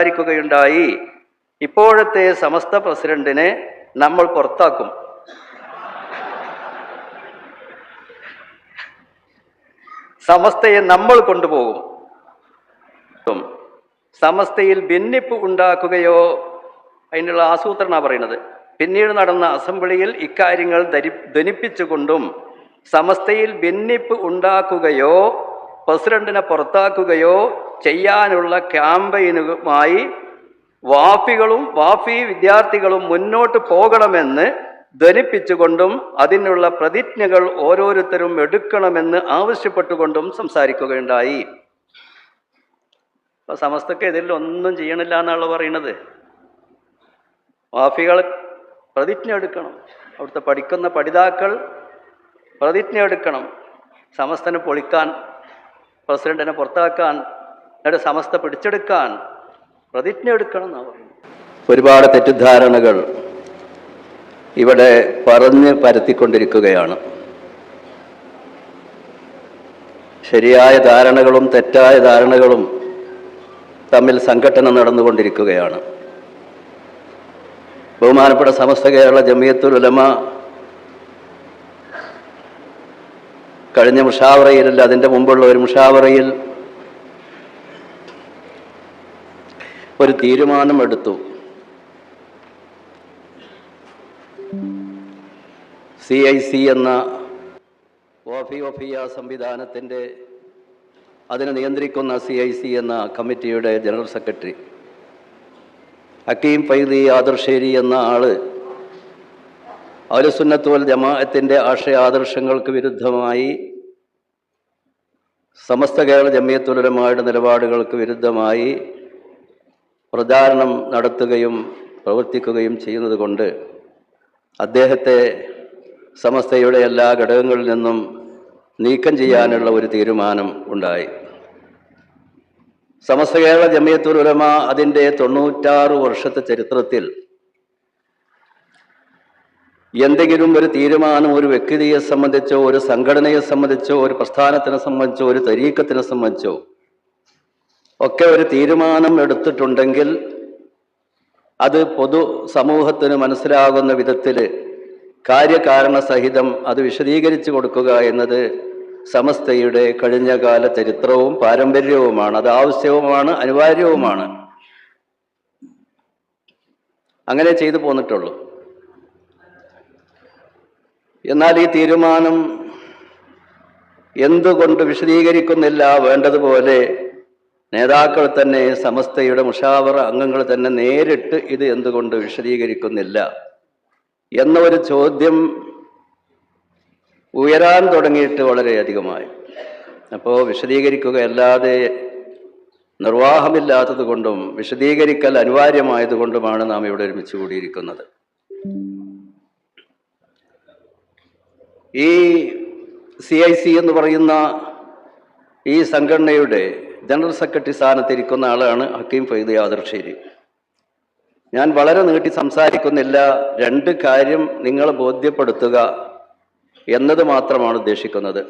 സംസാരിക്കുകയുണ്ടായി. ഇപ്പോഴത്തെ സമസ്ത പ്രസിഡന്റിനെ നമ്മൾ പുറത്താക്കും. സമസ്തയെ നമ്മൾ കൊണ്ടുപോകും. സമസ്തയിൽ ഭിന്നിപ്പ് ഉണ്ടാക്കുകയോ അതിനുള്ള ആസൂത്രണമാണ് പറയുന്നത്. പിന്നീട് നടന്ന അസംബ്ലിയിൽ ഇക്കാര്യങ്ങൾ ധനിപ്പിച്ചുകൊണ്ടും സമസ്തയിൽ ഭിന്നിപ്പ് ഉണ്ടാക്കുകയോ പ്രസിഡന്റിനെ പുറത്താക്കുകയോ ചെയ്യാനുള്ള ക്യാമ്പയിനുമായി വാഫി വിദ്യാർത്ഥികളും മുന്നോട്ട് പോകണമെന്ന് ധനിപ്പിച്ചുകൊണ്ടും അതിനുള്ള പ്രതിജ്ഞകൾ ഓരോരുത്തരും എടുക്കണമെന്ന് ആവശ്യപ്പെട്ടുകൊണ്ടും സംസാരിക്കുകയുണ്ടായി. അപ്പൊ സമസ്തക്ക് ഇതിൽ ഒന്നും ചെയ്യണില്ല എന്നാണ് പറയുന്നത്. വാഫികൾ പ്രതിജ്ഞ എടുക്കണം, അവിടുത്തെ പഠിക്കുന്ന പഠിതാക്കൾ പ്രതിജ്ഞ എടുക്കണം, സമസ്തനെ പൊളിക്കാൻ, പ്രസിഡന്റിനെ പുറത്താക്കാൻ, എന്നിട്ട് സമസ്ത പിടിച്ചെടുക്കാൻ പ്രതിജ്ഞ എടുക്കണം എന്നാണ് പറയുന്നത്. ഒരുപാട് തെറ്റിദ്ധാരണകൾ ഇവിടെ പറഞ്ഞ് പരത്തിക്കൊണ്ടിരിക്കുകയാണ്. ശരിയായ ധാരണകളും തെറ്റായ ധാരണകളും തമ്മിൽ സംഘട്ടനം നടന്നുകൊണ്ടിരിക്കുകയാണ്. ബഹുമാനപ്പെട്ട സമസ്ത കേരള ജമിയത്തുൽ ഉലമ കഴിഞ്ഞ മുഷാവറയിലല്ല, അതിൻ്റെ മുമ്പുള്ള ഒരു മുഷാവറയിൽ ഒരു തീരുമാനമെടുത്തു. CIC എന്ന വഫിയ സംവിധാനത്തിൻ്റെ അതിനെ നിയന്ത്രിക്കുന്ന CIC എന്ന കമ്മിറ്റിയുടെ ജനറൽ സെക്രട്ടറി ഹക്കീം ഫൈദി ആദർശേരി എന്ന ആള് അഹ്ലുസുന്നത്ത് വൽ ജമാഅത്തിന്റെ ആശയാദർശങ്ങൾക്ക് വിരുദ്ധമായി, സമസ്ത കേരള ജമിയത്തുൽ ഉലമയുടെ നിലപാടുകൾക്ക് വിരുദ്ധമായി പ്രചാരണം നടത്തുകയും പ്രവർത്തിക്കുകയും ചെയ്യുന്നത് കൊണ്ട് അദ്ദേഹത്തെ സമസ്തയുടെ എല്ലാ ഘടകങ്ങളിൽ നിന്നും നീക്കം ചെയ്യാനുള്ള ഒരു തീരുമാനം ഉണ്ടായി. സമസ്ത കേരള ജമിയത്തുൽ ഉലമ അതിൻ്റെ 96 വർഷത്തെ ചരിത്രത്തിൽ എന്തെങ്കിലും ഒരു തീരുമാനം ഒരു വ്യക്തിയെ സംബന്ധിച്ചോ ഒരു സംഘടനയെ സംബന്ധിച്ചോ ഒരു പ്രസ്ഥാനത്തിനെ സംബന്ധിച്ചോ ഒരു തരീക്കത്തിനെ സംബന്ധിച്ചോ ഒക്കെ ഒരു തീരുമാനം എടുത്തിട്ടുണ്ടെങ്കിൽ അത് പൊതു സമൂഹത്തിന് മനസ്സിലാകുന്ന വിധത്തിൽ കാര്യകാരണ സഹിതം അത് വിശദീകരിച്ചു കൊടുക്കുക എന്നത് സമസ്തയുടെ കഴിഞ്ഞകാല ചരിത്രവും പാരമ്പര്യവുമാണ്. അത് ആവശ്യവുമാണ്, അനിവാര്യവുമാണ്. അങ്ങനെ ചെയ്തു പോന്നിട്ടുള്ളൂ. എന്നാൽ ഈ തീരുമാനം എന്തുകൊണ്ട് വിശദീകരിക്കുന്നില്ല? വേണ്ടതുപോലെ നേതാക്കൾ തന്നെ, സമസ്തയുടെ മുഷാവറ അംഗങ്ങൾ തന്നെ നേരിട്ട് ഇത് എന്തുകൊണ്ട് വിശദീകരിക്കുന്നില്ല എന്ന ഒരു ചോദ്യം ഉയരാൻ തുടങ്ങിയിട്ട് വളരെയധികമായി. അപ്പോൾ വിശദീകരിക്കുകയല്ലാതെ നിർവാഹമില്ലാത്തത് കൊണ്ടും വിശദീകരിക്കൽ അനിവാര്യമായതുകൊണ്ടുമാണ് നാം ഇവിടെ ഒരുമിച്ച് കൂടിയിരിക്കുന്നത്. ഈ CIC എന്ന് പറയുന്ന ഈ സംഘടനയുടെ ജനറൽ സെക്രട്ടറി സ്ഥാനത്തിരിക്കുന്ന ആളാണ് ഹക്കീം ഫൈദി ആദർശേരി. ഞാൻ വളരെ നീട്ടി സംസാരിക്കുന്നില്ല. 2 കാര്യം നിങ്ങളെ ബോധ്യപ്പെടുത്തുക എന്നത് മാത്രമാണ് ഉദ്ദേശിക്കുന്നത്.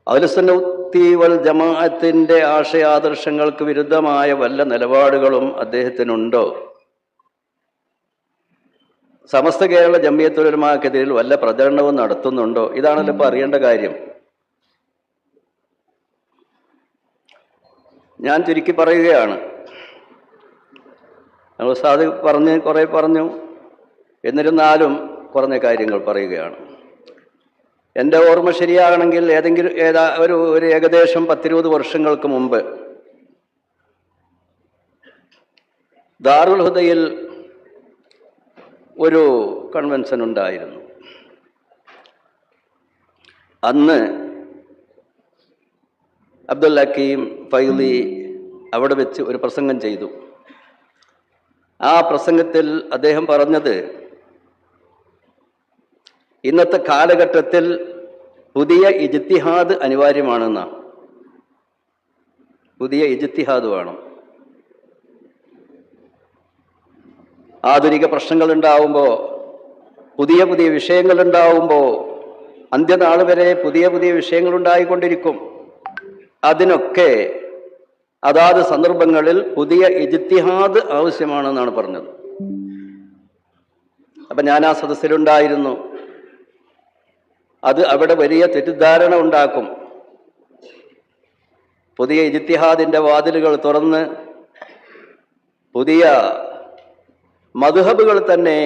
അഹ്ലുസുന്നത്തി വൽ ജമാഅത്തിന്റെ ആശയാദർശങ്ങൾക്ക് വിരുദ്ധമായ വല്ല നിലപാടുകളും അദ്ദേഹത്തിനുണ്ടോ? സമസ്ത കേരള ജമിയത്തുൽ ഉലമക്കെതിരിൽ വല്ല പ്രചരണവും നടത്തുന്നുണ്ടോ? ഇതാണല്ലോ ഇപ്പൊ അറിയേണ്ട കാര്യം. ഞാൻ ചുരുക്കി പറയുകയാണ്. ഉസ്താദ് കുറേ പറഞ്ഞു, എന്നിരുന്നാലും കുറഞ്ഞ കാര്യങ്ങൾ പറയുകയാണ്. എൻ്റെ ഓർമ്മ ശരിയാകണമെങ്കിൽ ഒരു ഏകദേശം 10-20 വർഷങ്ങൾക്ക് മുമ്പ് ദാറുൽ ഹുദയിൽ ഒരു കൺവെൻഷൻ ഉണ്ടായിരുന്നു. അന്ന് അബ്ദുൽ ഹക്കീം ഫൈദി അവിടെ വെച്ച് ഒരു പ്രസംഗം ചെയ്തു. ആ പ്രസംഗത്തിൽ അദ്ദേഹം പറഞ്ഞത്, ഇന്നത്തെ കാലഘട്ടത്തിൽ പുതിയ ഇജ്തിഹാദ് അനിവാര്യമാണെന്നാണ്. പുതിയ ഇജ്തിഹാദ് വേണം. ആധുനിക പ്രശ്നങ്ങൾ ഉണ്ടാവുമ്പോൾ, പുതിയ പുതിയ വിഷയങ്ങൾ ഉണ്ടാവുമ്പോൾ, അന്ത്യനാൾ വരെ പുതിയ പുതിയ വിഷയങ്ങൾ ഉണ്ടായിക്കൊണ്ടിരിക്കും. അതിനൊക്കെ അതാത് സന്ദർഭങ്ങളിൽ പുതിയ ഇജ്തിഹാദ് ആവശ്യമാണെന്നാണ് പറഞ്ഞത്. അപ്പൊ ഞാൻ ആ സദസ്സിലുണ്ടായിരുന്നു. അത് അവിടെ വലിയ തെറ്റിദ്ധാരണ ഉണ്ടാക്കും. പുതിയ ഇജ്തിഹാദിന്റെ വാതിലുകൾ തുറന്ന് പുതിയ മദ്ഹബുകൾ തന്നെ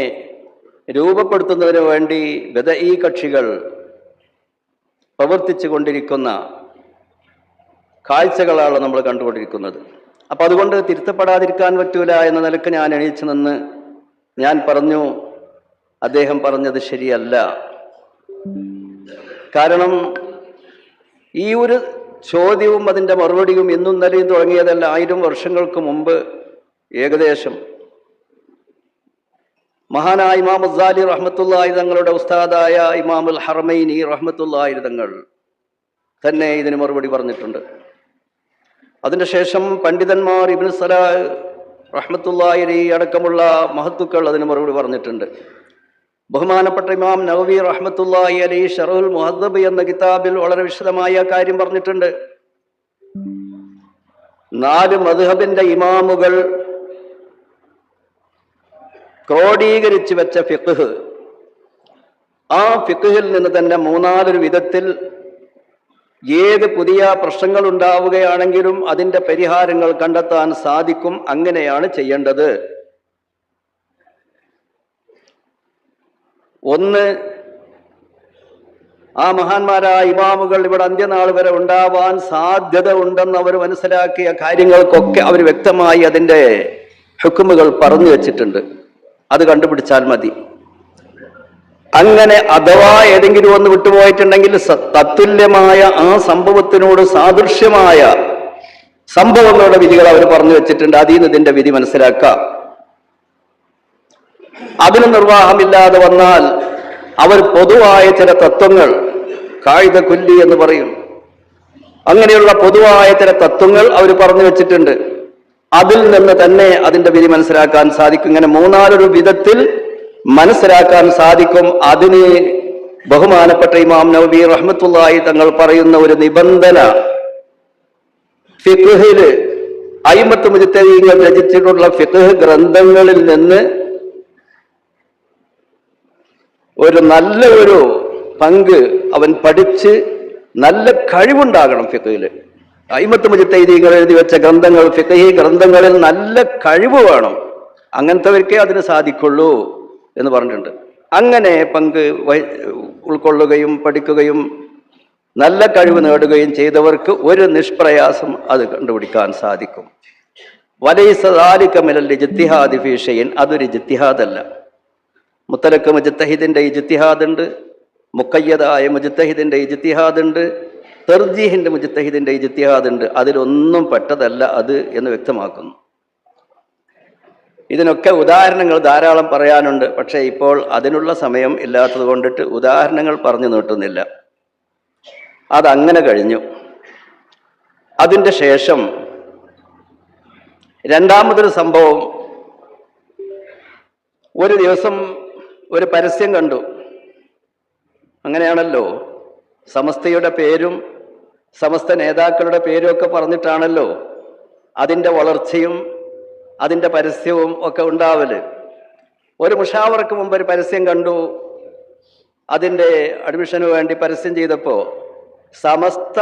രൂപപ്പെടുത്തുന്നതിന് വേണ്ടി ബദഈ കക്ഷികൾ പ്രവർത്തിച്ചു കൊണ്ടിരിക്കുന്ന കാഴ്ചകളാണ് നമ്മൾ കണ്ടുകൊണ്ടിരിക്കുന്നത്. അപ്പം അതുകൊണ്ട് തിരുത്തപ്പെടാതിരിക്കാൻ പറ്റൂല എന്ന നിലക്ക് ഞാൻ എണീച്ചു നിന്ന് ഞാൻ പറഞ്ഞു, അദ്ദേഹം പറഞ്ഞത് ശരിയല്ല. കാരണം ഈ ഒരു ചോദ്യവും അതിൻ്റെ മറുപടിയും ഇന്നും ഇന്നലെയും തുടങ്ങിയതല്ല. 1000 വർഷങ്ങൾക്ക് മുമ്പ് ഏകദേശം മഹാനായ ഇമാം ഗസാലി റഹ്മത്തുള്ളാഹി തങ്ങളുടെ ഉസ്താദായ ഇമാമുൽ ഹറമൈനി റഹ്മത്തുള്ളാഹി തങ്ങൾ തന്നെ ഇതിന് മറുപടി പറഞ്ഞിട്ടുണ്ട്. അതിൻ്റെ ശേഷം പണ്ഡിതന്മാർ ഇബ്നു സലാഹ് റഹ്മത്തുള്ളാഹി അടക്കമുള്ള മഹത്തുക്കൾ അതിന് മറുപടി പറഞ്ഞിട്ടുണ്ട്. ബഹുമാനപ്പെട്ട ഇമാം നവവി റഹ്മത്തുള്ളാഹി അലൈഹി ശറഹുൽ മുഹദ്ദബ് എന്ന കിതാബിൽ വളരെ വിശദമായ കാര്യം പറഞ്ഞിട്ടുണ്ട്. 4 മദ്ഹബിന്റെ ഇമാമുകൾ ക്രോഡീകരിച്ചു വെച്ച ഫിഖ്ഹ്, ആ ഫിഖ്ഹിൽ നിന്ന് തന്നെ 3-4 വിധത്തിൽ ഏത് പുതിയ പ്രശ്നങ്ങൾ ഉണ്ടാവുകയാണെങ്കിലും അതിൻ്റെ പരിഹാരങ്ങൾ കണ്ടെത്താൻ സാധിക്കും. അങ്ങനെയാണ് ചെയ്യേണ്ടത്. ഒന്ന്, ആ മഹാന്മാരായ ഇമാമുകൾ ഇവിടെ അന്ത്യനാൾ വരെ ഉണ്ടാവാൻ സാധ്യത ഉണ്ടെന്ന് അവർ മനസ്സിലാക്കിയ കാര്യങ്ങൾക്കൊക്കെ അവർ വ്യക്തമായി അതിൻ്റെ ഹുക്കുമുകൾ പറഞ്ഞു വെച്ചിട്ടുണ്ട്. അത് കണ്ടുപിടിച്ചാൽ മതി. അങ്ങനെ അഥവാ ഏതെങ്കിലും ഒന്ന് വിട്ടുപോയിട്ടുണ്ടെങ്കിൽ തത്തുല്യമായ ആ സംഭവത്തിനോട് സാദൃശ്യമായ സംഭവങ്ങളുടെ വിധികൾ അവർ പറഞ്ഞു വെച്ചിട്ടുണ്ട്. അതിൽ നിന്ന് ഇതിന്റെ വിധി മനസ്സിലാക്കാം. അതിന് നിർവാഹമില്ലാതെ വന്നാൽ അവർ പൊതുവായ ചില തത്വങ്ങൾ, കായിക കുല്ലി എന്ന് പറയും, അങ്ങനെയുള്ള പൊതുവായ ചില തത്വങ്ങൾ അവർ പറഞ്ഞു വെച്ചിട്ടുണ്ട്. അതിൽ നിന്ന് തന്നെ അതിന്റെ വിധി മനസ്സിലാക്കാൻ സാധിക്കും. ഇങ്ങനെ 3-4 വിധത്തിൽ മനസ്സിലാക്കാൻ സാധിക്കും. അതിന് ബഹുമാനപ്പെട്ട ഇമാം നവവി റഹ്മത്തുള്ളാഹി തങ്ങൾ പറയുന്ന ഒരു നിബന്ധന, ഫിഖ്ഹില് അയിമത്ത് മുജ്തഹിദീങ്ങൾ രചിച്ചിട്ടുള്ള ഫിഖ്ഹ് ഗ്രന്ഥങ്ങളിൽ നിന്ന് നല്ല ഒരു പങ്ക് അവൻ പഠിച്ച് നല്ല കഴിവുണ്ടാകണം. ഫിഖ്ഹില് അയിമത്ത് മുജ്തഹിദീങ്ങൾ എഴുതി വെച്ച ഗ്രന്ഥങ്ങൾ, ഫിഖ്ഹി ഗ്രന്ഥങ്ങളിൽ നല്ല കഴിവ് വേണം. അങ്ങനത്തെവർക്കേ അതിന് സാധിക്കുള്ളൂ എന്ന് പറഞ്ഞിട്ടുണ്ട്. അങ്ങനെ പങ്ക് ഉൾക്കൊള്ളുകയും പഠിക്കുകയും നല്ല കഴിവ് നേടുകയും ചെയ്തവർക്ക് ഒരു നിഷ്പ്രയാസം അത് കണ്ടുപിടിക്കാൻ സാധിക്കും. വലൈസ ദാലിക മിനൽ ഇജ്തിഹാദി ഫീ ഷൈഇൻ, അതൊരു ഇജ്തിഹാദല്ല. മുത്തലക്ക് മുജ്തഹിദിന്റെ ഇജ്തിഹാദ് ഉണ്ട്, മുഖയ്യദായ മുജ്തഹിദിന്റെ ഇജ്തിഹാദ് ഉണ്ട്, തർജീഹിന്റെ മുജ്തഹിദിന്റെ ഇജ്തിഹാദ് ഉണ്ട്. അതിലൊന്നും പെട്ടതല്ല അത് എന്ന് വ്യക്തമാക്കുന്നു. ഇതിനൊക്കെ ഉദാഹരണങ്ങൾ ധാരാളം പറയാനുണ്ട്. പക്ഷേ ഇപ്പോൾ അതിനുള്ള സമയം ഇല്ലാത്തത് കൊണ്ടിട്ട് ഉദാഹരണങ്ങൾ പറഞ്ഞു നീട്ടുന്നില്ല. അതങ്ങനെ കഴിഞ്ഞു. അതിൻ്റെ ശേഷം രണ്ടാമതൊരു സംഭവം, ഒരു ദിവസം ഒരു പരസ്യം കണ്ടു. അങ്ങനെയാണല്ലോ, സമസ്തയുടെ പേരും സമസ്ത നേതാക്കളുടെ പേരും ഒക്കെ പറഞ്ഞിട്ടാണല്ലോ അതിൻ്റെ വളർച്ചയും അതിൻ്റെ പരസ്യവും ഒക്കെ ഉണ്ടാവല്. ഒരു മുഷാവറക്ക് മുമ്പ് ഒരു പരസ്യം കണ്ടു. അതിൻ്റെ അഡ്മിഷന് വേണ്ടി പരസ്യം ചെയ്തപ്പോൾ സമസ്ത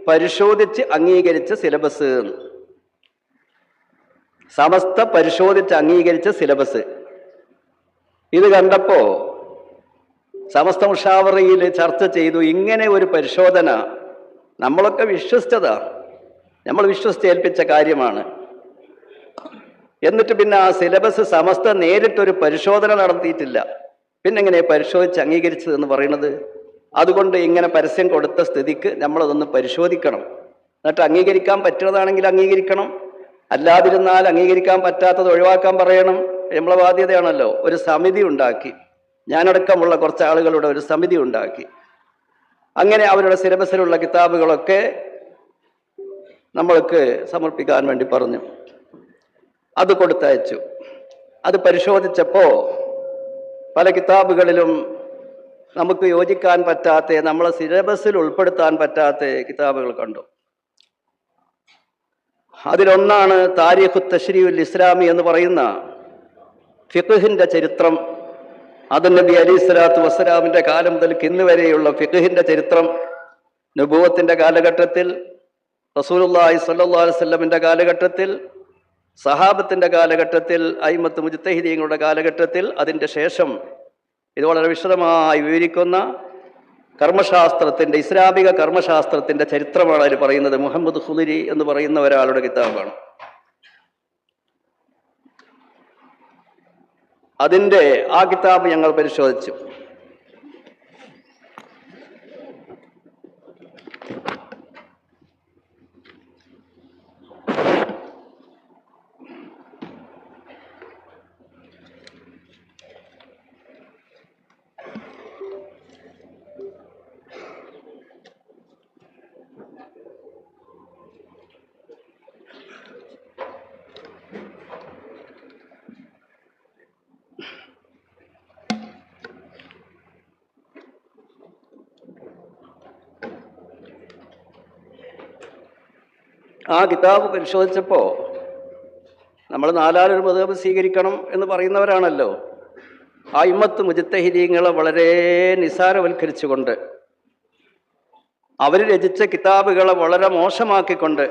പരിശോധിച്ച് അംഗീകരിച്ച സിലബസ്, സമസ്ത പരിശോധിച്ച് അംഗീകരിച്ച സിലബസ്. ഇത് കണ്ടപ്പോൾ സമസ്ത മുഷാവറയിൽ ചർച്ച ചെയ്തു, ഇങ്ങനെ ഒരു പരിശോധന നമ്മളൊക്കെ വിശ്വസിച്ചതാ, നമ്മൾ വിശ്വസിച്ചേൽപ്പിച്ച കാര്യമാണ്. എന്നിട്ട് പിന്നെ ആ സിലബസ് സമസ്ത നേരിട്ടൊരു പരിശോധന നടത്തിയിട്ടില്ല. പിന്നെങ്ങനെ പരിശോധിച്ച് അംഗീകരിച്ചതെന്ന് പറയുന്നത്? അതുകൊണ്ട് ഇങ്ങനെ പരസ്യം കൊടുത്ത സ്ഥിതിക്ക് നമ്മളതൊന്ന് പരിശോധിക്കണം. എന്നിട്ട് അംഗീകരിക്കാൻ പറ്റുന്നതാണെങ്കിൽ അംഗീകരിക്കണം, അല്ലാതിരുന്നാൽ അംഗീകരിക്കാൻ പറ്റാത്തത് ഒഴിവാക്കാൻ പറയണം. നമ്മളെ ബാധ്യതയാണല്ലോ. ഒരു സമിതി ഉണ്ടാക്കി, ഞാനടക്കമുള്ള കുറച്ച് ആളുകളുടെ ഒരു സമിതി ഉണ്ടാക്കി. അങ്ങനെ അവരുടെ സിലബസിലുള്ള കിതാബുകളൊക്കെ നമ്മൾക്ക് സമർപ്പിക്കാൻ വേണ്ടി പറഞ്ഞു. അത് കൊടുത്തയച്ചു. അത് പരിശോധിച്ചപ്പോൾ പല കിതാബുകളിലും നമുക്ക് യോജിക്കാൻ പറ്റാത്ത, നമ്മളെ സിലബസിൽ ഉൾപ്പെടുത്താൻ പറ്റാത്ത കിതാബുകൾ കണ്ടു. അതിലൊന്നാണ് താരിഖു തശ്രീഉൽ ഇസ്ലാമി എന്ന് പറയുന്ന ഫിഖ്ഹിന്റെ ചരിത്രം. ആദം നബി അലൈഹി സ്വലാത്തു വസ്സലാമിന്റെ കാലം മുതൽ ഇന്ന് വരെയുള്ള ഫിഖ്ഹിന്റെ ചരിത്രം, നബുവത്തിന്റെ കാലഘട്ടത്തിൽ, റസൂലുള്ളാഹി സ്വല്ലല്ലാഹു അലൈഹി വസല്ലമിന്റെ കാലഘട്ടത്തിൽ, സഹാബത്തിന്റെ കാലഘട്ടത്തിൽ, അയിമ്മത്ത് മുജ്തഹിദീങ്ങളുടെ കാലഘട്ടത്തിൽ, അതിൻ്റെ ശേഷം ഇത് വളരെ വിശദമായി വിവരിക്കുന്ന കർമ്മശാസ്ത്രത്തിന്റെ, ഇസ്ലാമിക കർമ്മശാസ്ത്രത്തിന്റെ ചരിത്രമാണ് അതിൽ പറയുന്നത്. മുഹമ്മദ് ഖുദരി എന്ന് പറയുന്ന ഒരാളുടെ കിതാബാണ്. അതിൻ്റെ ആ കിതാബ് ഞങ്ങൾ പരിശോധിച്ചു. ആ കിതാബ് പരിശോധിച്ചപ്പോൾ നമ്മൾ നാലാലൊരു മദ്ഹബ് സ്വീകരിക്കണം എന്ന് പറയുന്നവരാണല്ലോ. ആ ഇമ്മത്ത് മുജ്തഹിദീങ്ങളെ വളരെ നിസാരവൽക്കരിച്ചുകൊണ്ട്, അവർ രചിച്ച കിതാബുകളെ വളരെ മോശമാക്കിക്കൊണ്ട്,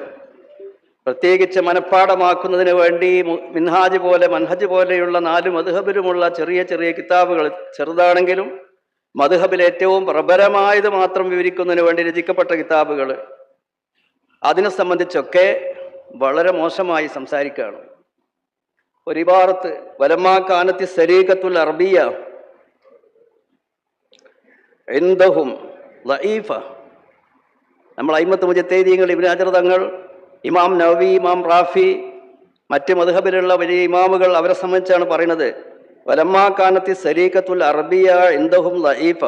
പ്രത്യേകിച്ച് മനഃപ്പാടമാക്കുന്നതിന് വേണ്ടി മിൻഹാജ് പോലെ, മൻഹജ് പോലെയുള്ള 4 മദ്ഹബിലുമുള്ള ചെറിയ ചെറിയ കിതാബുകൾ, ചെറുതാണെങ്കിലും മദ്ഹബിൽ ഏറ്റവും പ്രബലമായത് മാത്രം വിവരിക്കുന്നതിന് വേണ്ടി രചിക്കപ്പെട്ട കിതാബുകൾ, അതിനെ സംബന്ധിച്ചൊക്കെ വളരെ മോശമായി സംസാരിക്കുകയാണ്. ഒരു ഇബാറത്ത്, വലമ്മാ കാനത്തി സരീഖത്തുൽ അറബിയ ഇൻദഹും ലഈഫ. നമ്മൾ അയിമ്മത്ത് മുജ്തഹിദീങ്ങൾ, ഇബ്നു ഹജർ തങ്ങൾ, ഇമാം നവവി, ഇമാം റാഫി, മറ്റ് മദ്ഹബിലുള്ള വലിയ ഇമാമുകൾ, അവരെ സംബന്ധിച്ചാണ് പറയുന്നത്. വലമ്മാ കാനത്തി സരീഖത്തുൽ അറബിയ ഇൻദഹും ലഈഫ.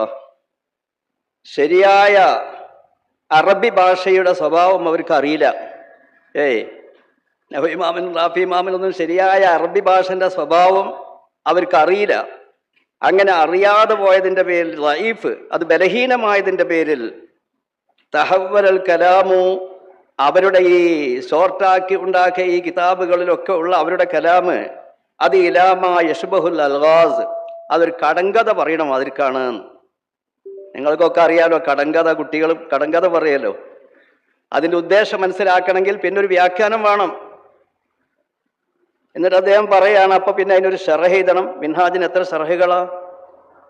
ശരിയായ അറബി ഭാഷയുടെ സ്വഭാവം അവർക്ക് അറിയില്ല. നവഇമാമിനും റാഫി ഇമാമിനൊന്നും ശരിയായ അറബി ഭാഷന്റെ സ്വഭാവം അവർക്ക് അറിയില്ല. അങ്ങനെ അറിയാതെ പോയതിൻ്റെ പേരിൽ ലഈഫ്, അത് ബലഹീനമായതിൻ്റെ പേരിൽ തഹവ്വലൽ കലാമു, അവരുടെ ഈ ഷോർട്ടാക്കി ഉണ്ടാക്കിയ ഈ കിതാബുകളിലൊക്കെ ഉള്ള അവരുടെ കലാമ്, അത് ഇലാമാ യഷ്ബഹുൽ അൽഗാസ്, അതൊരു കടങ്കഥ പറയണ മാതിരിക്കാണ്. നിങ്ങൾക്കൊക്കെ അറിയാലോ കടങ്കഥ, കുട്ടികൾ കടങ്കഥ പറയല്ലോ. അതിൻ്റെ ഉദ്ദേശം മനസ്സിലാക്കണമെങ്കിൽ പിന്നെ ഒരു വ്യാഖ്യാനം വേണം. എന്നിട്ട് അദ്ദേഹം പറയാണ്, അപ്പൊ പിന്നെ അതിനൊരു ഷറഹ് എഴുതണം. മിൻഹാജിന് എത്ര ഷറഹുകളാ,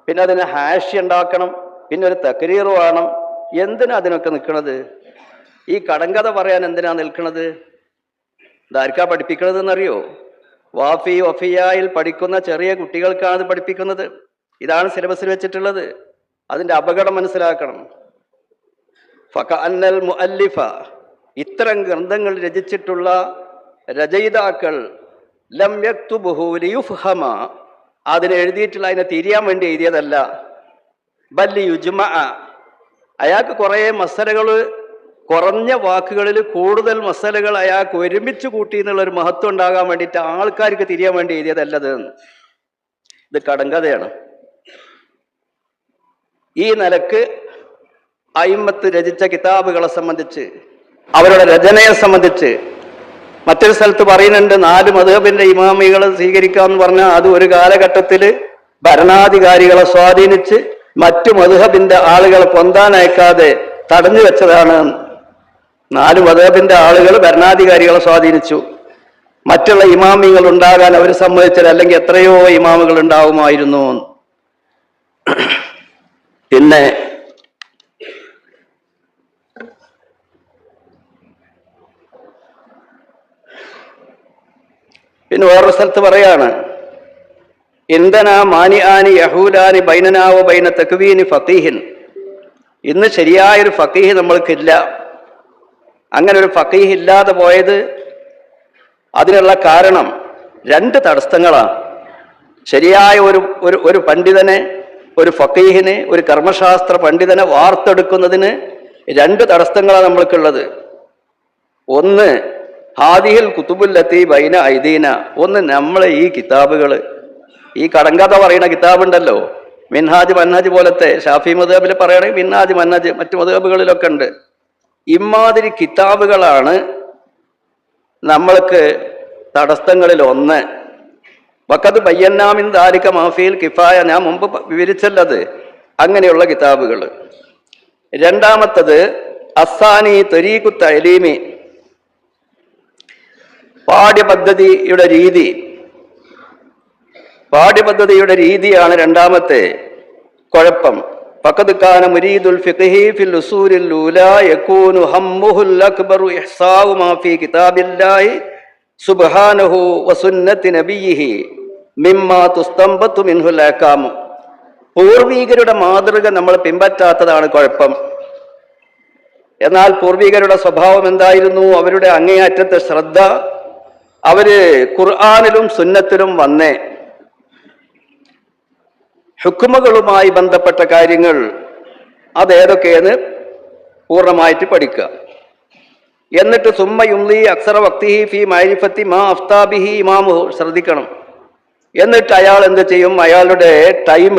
പിന്നെ അതിന് ഹാഷ്യ ഉണ്ടാക്കണം, പിന്നെ ഒരു തക്രീർ വേണം. എന്തിനാ അതിനൊക്കെ നിൽക്കണത്? ഈ കടങ്കഥ പറയാൻ എന്തിനാ നിൽക്കണത്? ഇതാർക്കാ പഠിപ്പിക്കണത് എന്നറിയോ? വാഫി വഫിയായിൽ പഠിക്കുന്ന ചെറിയ കുട്ടികൾക്കാണ് ഇത് പഠിപ്പിക്കുന്നത്. ഇതാണ് സിലബസിൽ വെച്ചിട്ടുള്ളത്. അതിൻ്റെ അപകടം മനസ്സിലാക്കണം. ഫകഅന്നൽ മുഅല്ലിഫ, ഇത്തരം ഗ്രന്ഥങ്ങൾ രചിച്ചിട്ടുള്ള രചയിതാക്കൾ, ലം യക്തുബുഹു ലിയുഫ്ഹമ, അതിനെ എഴുതിയിട്ടുള്ള അതിനെ തിരിയാൻ വേണ്ടി എഴുതിയതല്ല. ബൽ യുജ്മഅ, അയാൾക്ക് കുറേ മസലകൾ, കുറഞ്ഞ വാക്കുകളിൽ കൂടുതൽ മസലകൾ അയാൾക്ക് ഒരുമിച്ച് കൂട്ടി എന്നുള്ളൊരു മഹത്വം ഉണ്ടാകാൻ വേണ്ടിയിട്ട് ആൾക്കാർക്ക് തിരിയാൻ വേണ്ടി എഴുതിയതല്ലത്. ഇത് കടങ്കഥയാണ്. ഈ നിലക്ക് അയിമ്മത്ത് രചിച്ച കിതാബുകളെ സംബന്ധിച്ച്, അവരുടെ രചനയെ സംബന്ധിച്ച് മറ്റൊരു സ്ഥലത്ത് പറയുന്നുണ്ട്, 4 മദ്ഹബിന്റെ ഇമാമികളെ സ്വീകരിക്കാമെന്ന് പറഞ്ഞാൽ അത് ഒരു കാലഘട്ടത്തിൽ ഭരണാധികാരികളെ സ്വാധീനിച്ച് മറ്റു മദ്ഹബിന്റെ ആളുകളെ പൊന്താനയക്കാതെ തടഞ്ഞു വെച്ചതാണ്. 4 മദ്ഹബിന്റെ ആളുകൾ ഭരണാധികാരികളെ സ്വാധീനിച്ചു. മറ്റുള്ള ഇമാമികൾ ഉണ്ടാകാൻ അവർ സമ്മതിച്ചത്, അല്ലെങ്കിൽ എത്രയോ ഇമാമുകൾ ഉണ്ടാവുമായിരുന്നു. പിന്നെ വേറൊരു സ്ഥലത്ത് പറയാണ്, ഇന്ധന മാനിആനി യഹൂലാനി ബൈനനാവ ബൈന തക്വീനി ഫഖീഹിൻ. ഇന്ന് ശരിയായൊരു ഫഖീഹ് നമ്മൾക്കില്ല. അങ്ങനെ ഒരു ഫഖീഹ് ഇല്ലാതെ പോയത്, അതിനുള്ള കാരണം 2 തടസ്സങ്ങളാണ്. ശരിയായ ഒരു പണ്ഡിതനെ, ഒരു ഫഖീഹിനെ, ഒരു കർമ്മശാസ്ത്ര പണ്ഡിതനെ വാർത്തെടുക്കുന്നതിന് 2 തടസ്സങ്ങളാണ് നമ്മൾക്കുള്ളത്. ഒന്ന്, ഹാദിഹിൽ കുത്തുബുല്ലത്തി ബൈന ഐദീന, ഒന്ന് നമ്മളെ ഈ കിതാബുകൾ, ഈ കടങ്കഥ പറയുന്ന കിതാബുണ്ടല്ലോ, മിൻഹാജ് മൻഹജ് പോലത്തെ, ഷാഫി മദ്ഹബിൽ പറയുകയാണെങ്കിൽ മിൻഹാജ് മൻഹജ്, മറ്റു മദ്ഹബുകളിലൊക്കെ ഉണ്ട്. ഇമാതിരി കിതാബുകളാണ് നമ്മൾക്ക് തടസ്സങ്ങളിൽ ഒന്ന് വഖദ് ബയ്യന്നാമിൻ ദാലിക മാഫിൽ കിഫായ, ഞാൻ മുമ്പ് വിവരിച്ചല്ലത്, അങ്ങനെയുള്ള കിതാബുകൾ. രണ്ടാമത്തത് അസാനി തരീഖു തഅലീമി, പാഠ്യപദ്ധതിയുടെ രീതിയാണ് രണ്ടാമത്തെ കുഴപ്പം. ഫഖദ് കാന മുരീദുൽ ഫിഖ്ഹി ഫിൽ ഉസൂലിൽ ഊലാ യകൂനു ഹമ്മുഹുൽ അക്ബറു ഇഹ്സാഉ മാ ഫീ കിതാബില്ലാഹി സുബ്ഹാനഹു വസുന്നത്തി നബിയിഹി മിമ്മാ തുസ്തംബതു മിൻഹുൽ അഹ്കാം. പൂർവീകരുടെ മാതൃക നമ്മൾ പിൻപറ്റാത്തതാണ് കുഴപ്പം. എന്നാൽ പൂർവികരുടെ സ്വഭാവം എന്തായിരുന്നു? അവരുടെ അങ്ങേയറ്റത്തെ ശ്രദ്ധ അവര് ഖുർആനിലും സുന്നത്തിലും വന്നേ ഹുക്കുമുകളുമായി ബന്ധപ്പെട്ട കാര്യങ്ങൾ അതേതൊക്കെയെന്ന് പൂർണ്ണമായിട്ട് പഠിക്കുക. എന്നിട്ട് സുമ്മ യുംലി അക്സറ വക്തിഹി ഫി മഅരിഫത്തി മാ അഫ്താബിഹി ഇമാമുഹു, ശ്രദ്ധിക്കണം. എന്നിട്ട് അയാൾ എന്ത് ചെയ്യും? അയാളുടെ ടൈം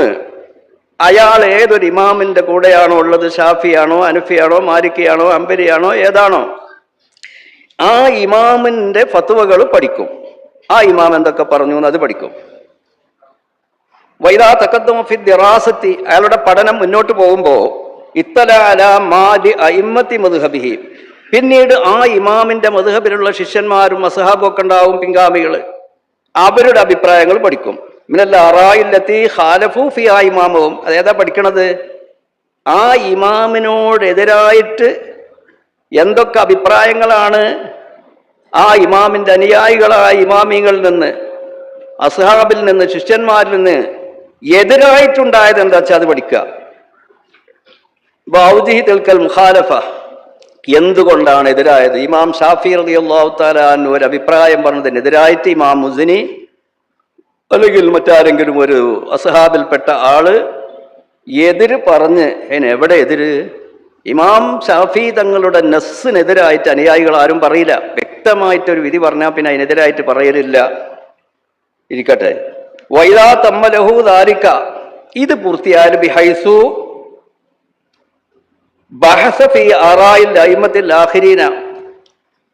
അയാൾ ഏതൊരു ഇമാമിന്റെ കൂടെയാണോ ഉള്ളത്, ഷാഫിയാണോ അനഫിയാണോ മാലിക്കിയാണോ അംബരിയാണോ ഏതാണോ, ആ ഇമാമിന്റെ ഫത്വകൾ പഠിക്കും. ആ ഇമാം എന്തൊക്കെ പറഞ്ഞു അത് പഠിക്കും. വൈദാ തഖദ്ദമ ഫി ദിറാസത്തി, അയാളുടെ പഠനം മുന്നോട്ട് പോകുമ്പോൾ ഇത്തല അലാ മാലി അഇമ്മത്തി മദ്ഹബിഹി, പിന്നീട് ആ ഇമാമിന്റെ മദ്ഹബിലുള്ള ശിഷ്യന്മാരും മസ്ഹബൊക്കെ ഉണ്ടാവും, പിൻഗാമികൾ, അവരുടെ അഭിപ്രായങ്ങൾ പഠിക്കും. മിനൽ ആറായില്ലത്തി ഖാലഫു ഫി ആ ഇമാമും, അതേതാ പഠിക്കണത്? ആ ഇമാമിനോടെതിരായിട്ട് എന്തൊക്കെ അഭിപ്രായങ്ങളാണ് ആ ഇമാമിന്റെ അനുയായികളായ ഇമാമികളിൽ നിന്ന്, അസ്ഹാബിൽ നിന്ന്, ശിഷ്യന്മാരിൽ നിന്ന് എതിരായിട്ടുണ്ടായത് എന്താ വെച്ചാൽ അത് പഠിക്കുക. വൗദിഹി തിൽക്കൽ മുഖാലഫ, എന്തുകൊണ്ടാണ് എതിരായത്? ഇമാം ഷാഫി റളിയല്ലാഹു തആല അൻഹു ഒരു അഭിപ്രായം പറഞ്ഞതിനെതിരായിട്ട് ഇമാം മുസ്നി അല്ലെങ്കിൽ മറ്റാരെങ്കിലും ഒരു അസ്ഹാബിൽപ്പെട്ട ആള് എതിര് പറഞ്ഞ്, എവിടെ എതിര്? ഇമാം ഷാഫി തങ്ങളുടെ നസ്സിനെതിരായിട്ട് അനുയായികൾ ആരും പറയില്ല. വ്യക്തമായിട്ടൊരു വിധി പറഞ്ഞാൽ പിന്നെ അതിനെതിരായിട്ട് പറയലില്ല. ഇരിക്കട്ടെ. വൈദാ തമ്മലഹു ദാലിക, ഇത് പൂർത്തിയായാലും ബിഹൈസു ബഹസ ഫീ ആറായിൽ അയിമ്മത്തിൽ ആഖിരീന,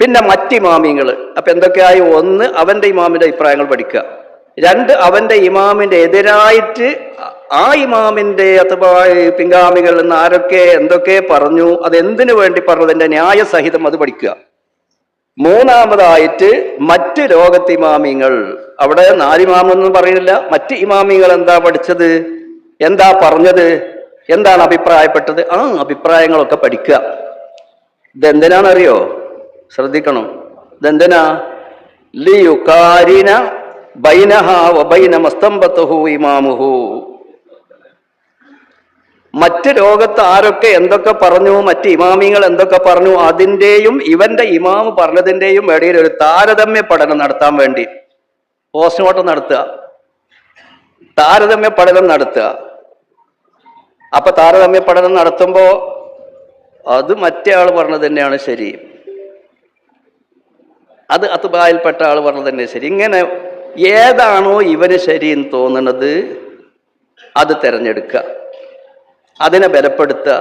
പിന്നെ മറ്റിമാമിങ്ങൾ. അപ്പൊ എന്തൊക്കെയായി? ഒന്ന്, അവന്റെ ഇമാമിന്റെ അഭിപ്രായങ്ങൾ പഠിക്കുക. രണ്ട്, അവന്റെ ഇമാമിന്റെ എതിരായിട്ട് ആ ഇമാമിന്റെ അഥവാ പിൻഗാമികൾ എന്ന് ആരൊക്കെ എന്തൊക്കെ പറഞ്ഞു, അതെന്തിനു വേണ്ടി പറഞ്ഞതിന്റെ ന്യായസഹിതം അത് പഠിക്കുക. മൂന്നാമതായിട്ട് മറ്റ് ലോകത്ത് ഇമാമിങ്ങൾ, അവിടെ നാലിമാമെന്നും പറയുന്നില്ല, മറ്റ് ഇമാമിങ്ങൾ എന്താ പഠിച്ചത്, എന്താ പറഞ്ഞത്, എന്താണ് അഭിപ്രായപ്പെട്ടത്, ആ അഭിപ്രായങ്ങളൊക്കെ പഠിക്കുക. ഇതെന്തിനാണെന്നറിയോ? ശ്രദ്ധിക്കണം. ഇതെന്തിനാ? ലിയുകാരിന ബൈനഹ വബൈന മസ്തംബതഹു ഇമാമുഹു, മറ്റ് ലോകത്ത് ആരൊക്കെ എന്തൊക്കെ പറഞ്ഞു, മറ്റ് ഇമാമിങ്ങൾ എന്തൊക്കെ പറഞ്ഞു, അതിൻ്റെയും ഇവന്റെ ഇമാമ് പറഞ്ഞതിൻ്റെയും ഇടയിൽ ഒരു താരതമ്യ പഠനം നടത്താൻ വേണ്ടി പോസ്റ്റ്മോർട്ടം നടത്തുക, താരതമ്യ പഠനം നടത്തുക. അപ്പൊ താരതമ്യ പഠനം നടത്തുമ്പോ അത് മറ്റേ ആൾ പറഞ്ഞത് തന്നെയാണ് ശരി, അത് അത്ബായിൽപ്പെട്ട ആൾ പറഞ്ഞത് തന്നെ ശരി. ഇങ്ങനെ ഏതാണോ ഇവന് ശരിയെന്ന് തോന്നുന്നത് അത് തിരഞ്ഞെടുക്കുക, അതിനെ ബലപ്പെടുത്തുക.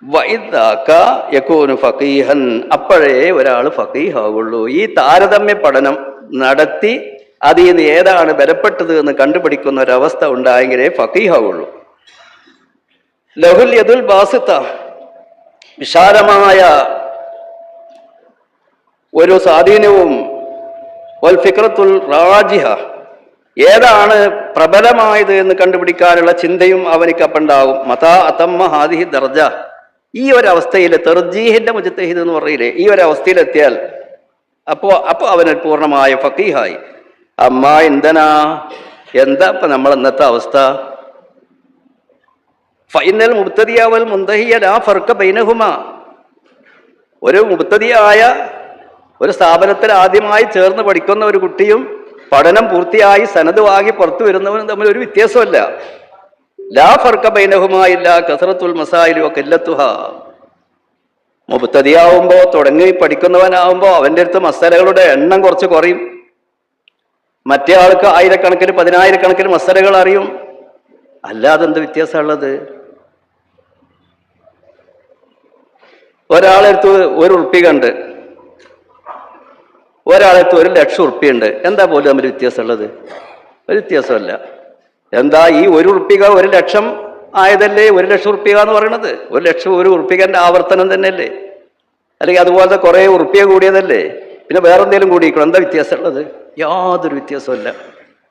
വൈദാക യകൂനു ഫഖീഹൻ, അപ്പോഴേ ഒരാൾ ഫഖീഹാവുള്ളൂ. ഈ താരതമ്യ പഠനം നടത്തി അതിൽ നിന്ന് ഏതാണ് ബലപ്പെട്ടത് എന്ന് കണ്ടുപിടിക്കുന്ന ഒരവസ്ഥ ഉണ്ടായെങ്കിലേ ഫഖീഹാവുള്ളൂ. ലഹുൽ യദുൽ ബാസിത്ത, വിശാലമായ ഒരു സ്വാധീനവും, വൽ ഫിക്രത്തുൽ റാജിഹ, ഏതാണ് പ്രബലമായത് എന്ന് കണ്ടുപിടിക്കാനുള്ള ചിന്തയും അവനിക്കപ്പുണ്ടാവും. മതാ അതമ്മ ഹാദിഹി ദർജ, ഈ ഒരവസ്ഥയിൽ തെർജീഹിന്റെ മുജ്തഹിദ് എന്ന് പറയില്ലേ, ഈ ഒരവസ്ഥയിലെത്തിയാൽ അപ്പോ അവന് പൂർണ്ണമായ ഫഖീഹായി. അമ്മ എന്തനാ, എന്താ ഇപ്പൊ നമ്മൾ ഇന്നത്തെ അവസ്ഥ? ഫൈനൽ മുബ്തദിയവൽ മുന്തഹിയ ലാ ഫർഖ ബൈനഹുമാ, ഒരു മുബ്തദിയായ ഒരു സ്ഥാപനത്തിൽ ആദ്യമായി ചേർന്ന് പഠിക്കുന്ന ഒരു കുട്ടിയും പഠനം പൂർത്തിയായി സനത് വാങ്ങി പുറത്തു വരുന്നവനും തമ്മിൽ ഒരു വ്യത്യാസമല്ല. ലാ ഫർഖ ബൈനഹുമാ ഇല്ലാ കസറത്തുൽ മസായിലി വ ഖില്ലത്തുഹാ. മുബ്തദിയാവുമ്പോ, തുടങ്ങി പഠിക്കുന്നവനാവുമ്പോ അവന്റെ അടുത്ത് മസലകളുടെ എണ്ണം കുറച്ച് കുറയും. മറ്റേ ആൾക്ക് ആയിരക്കണക്കിന് പതിനായിരക്കണക്കിന് മസലകൾ അറിയും. അല്ലാതെ എന്ത് വ്യത്യാസമുള്ളത്? ഒരാളെടുത്ത് ഒരു ഉറുപ്പിക ഉണ്ട്, ഒരാളത്ത് 1,00,000 ഉറുപ്പിയുണ്ട്. എന്താ പോലും തമ്മിൽ വ്യത്യാസമുള്ളത്? ഒരു വ്യത്യാസമല്ല. എന്താ ഈ 1 ഉറുപ്പിക 1,00,000 ആയതല്ലേ 1,00,000 ഉറുപ്പിക എന്ന് പറയണത്? 1,00,000 1 ഉറുപ്പികന്റെ ആവർത്തനം തന്നെയല്ലേ? അല്ലെങ്കിൽ അതുപോലത്തെ കുറേ ഉറുപ്പിക കൂടിയതല്ലേ? പിന്നെ വേറെ എന്തെങ്കിലും കൂടിയിരിക്കണം. എന്താ വ്യത്യാസമുള്ളത്? യാതൊരു വ്യത്യാസമല്ല.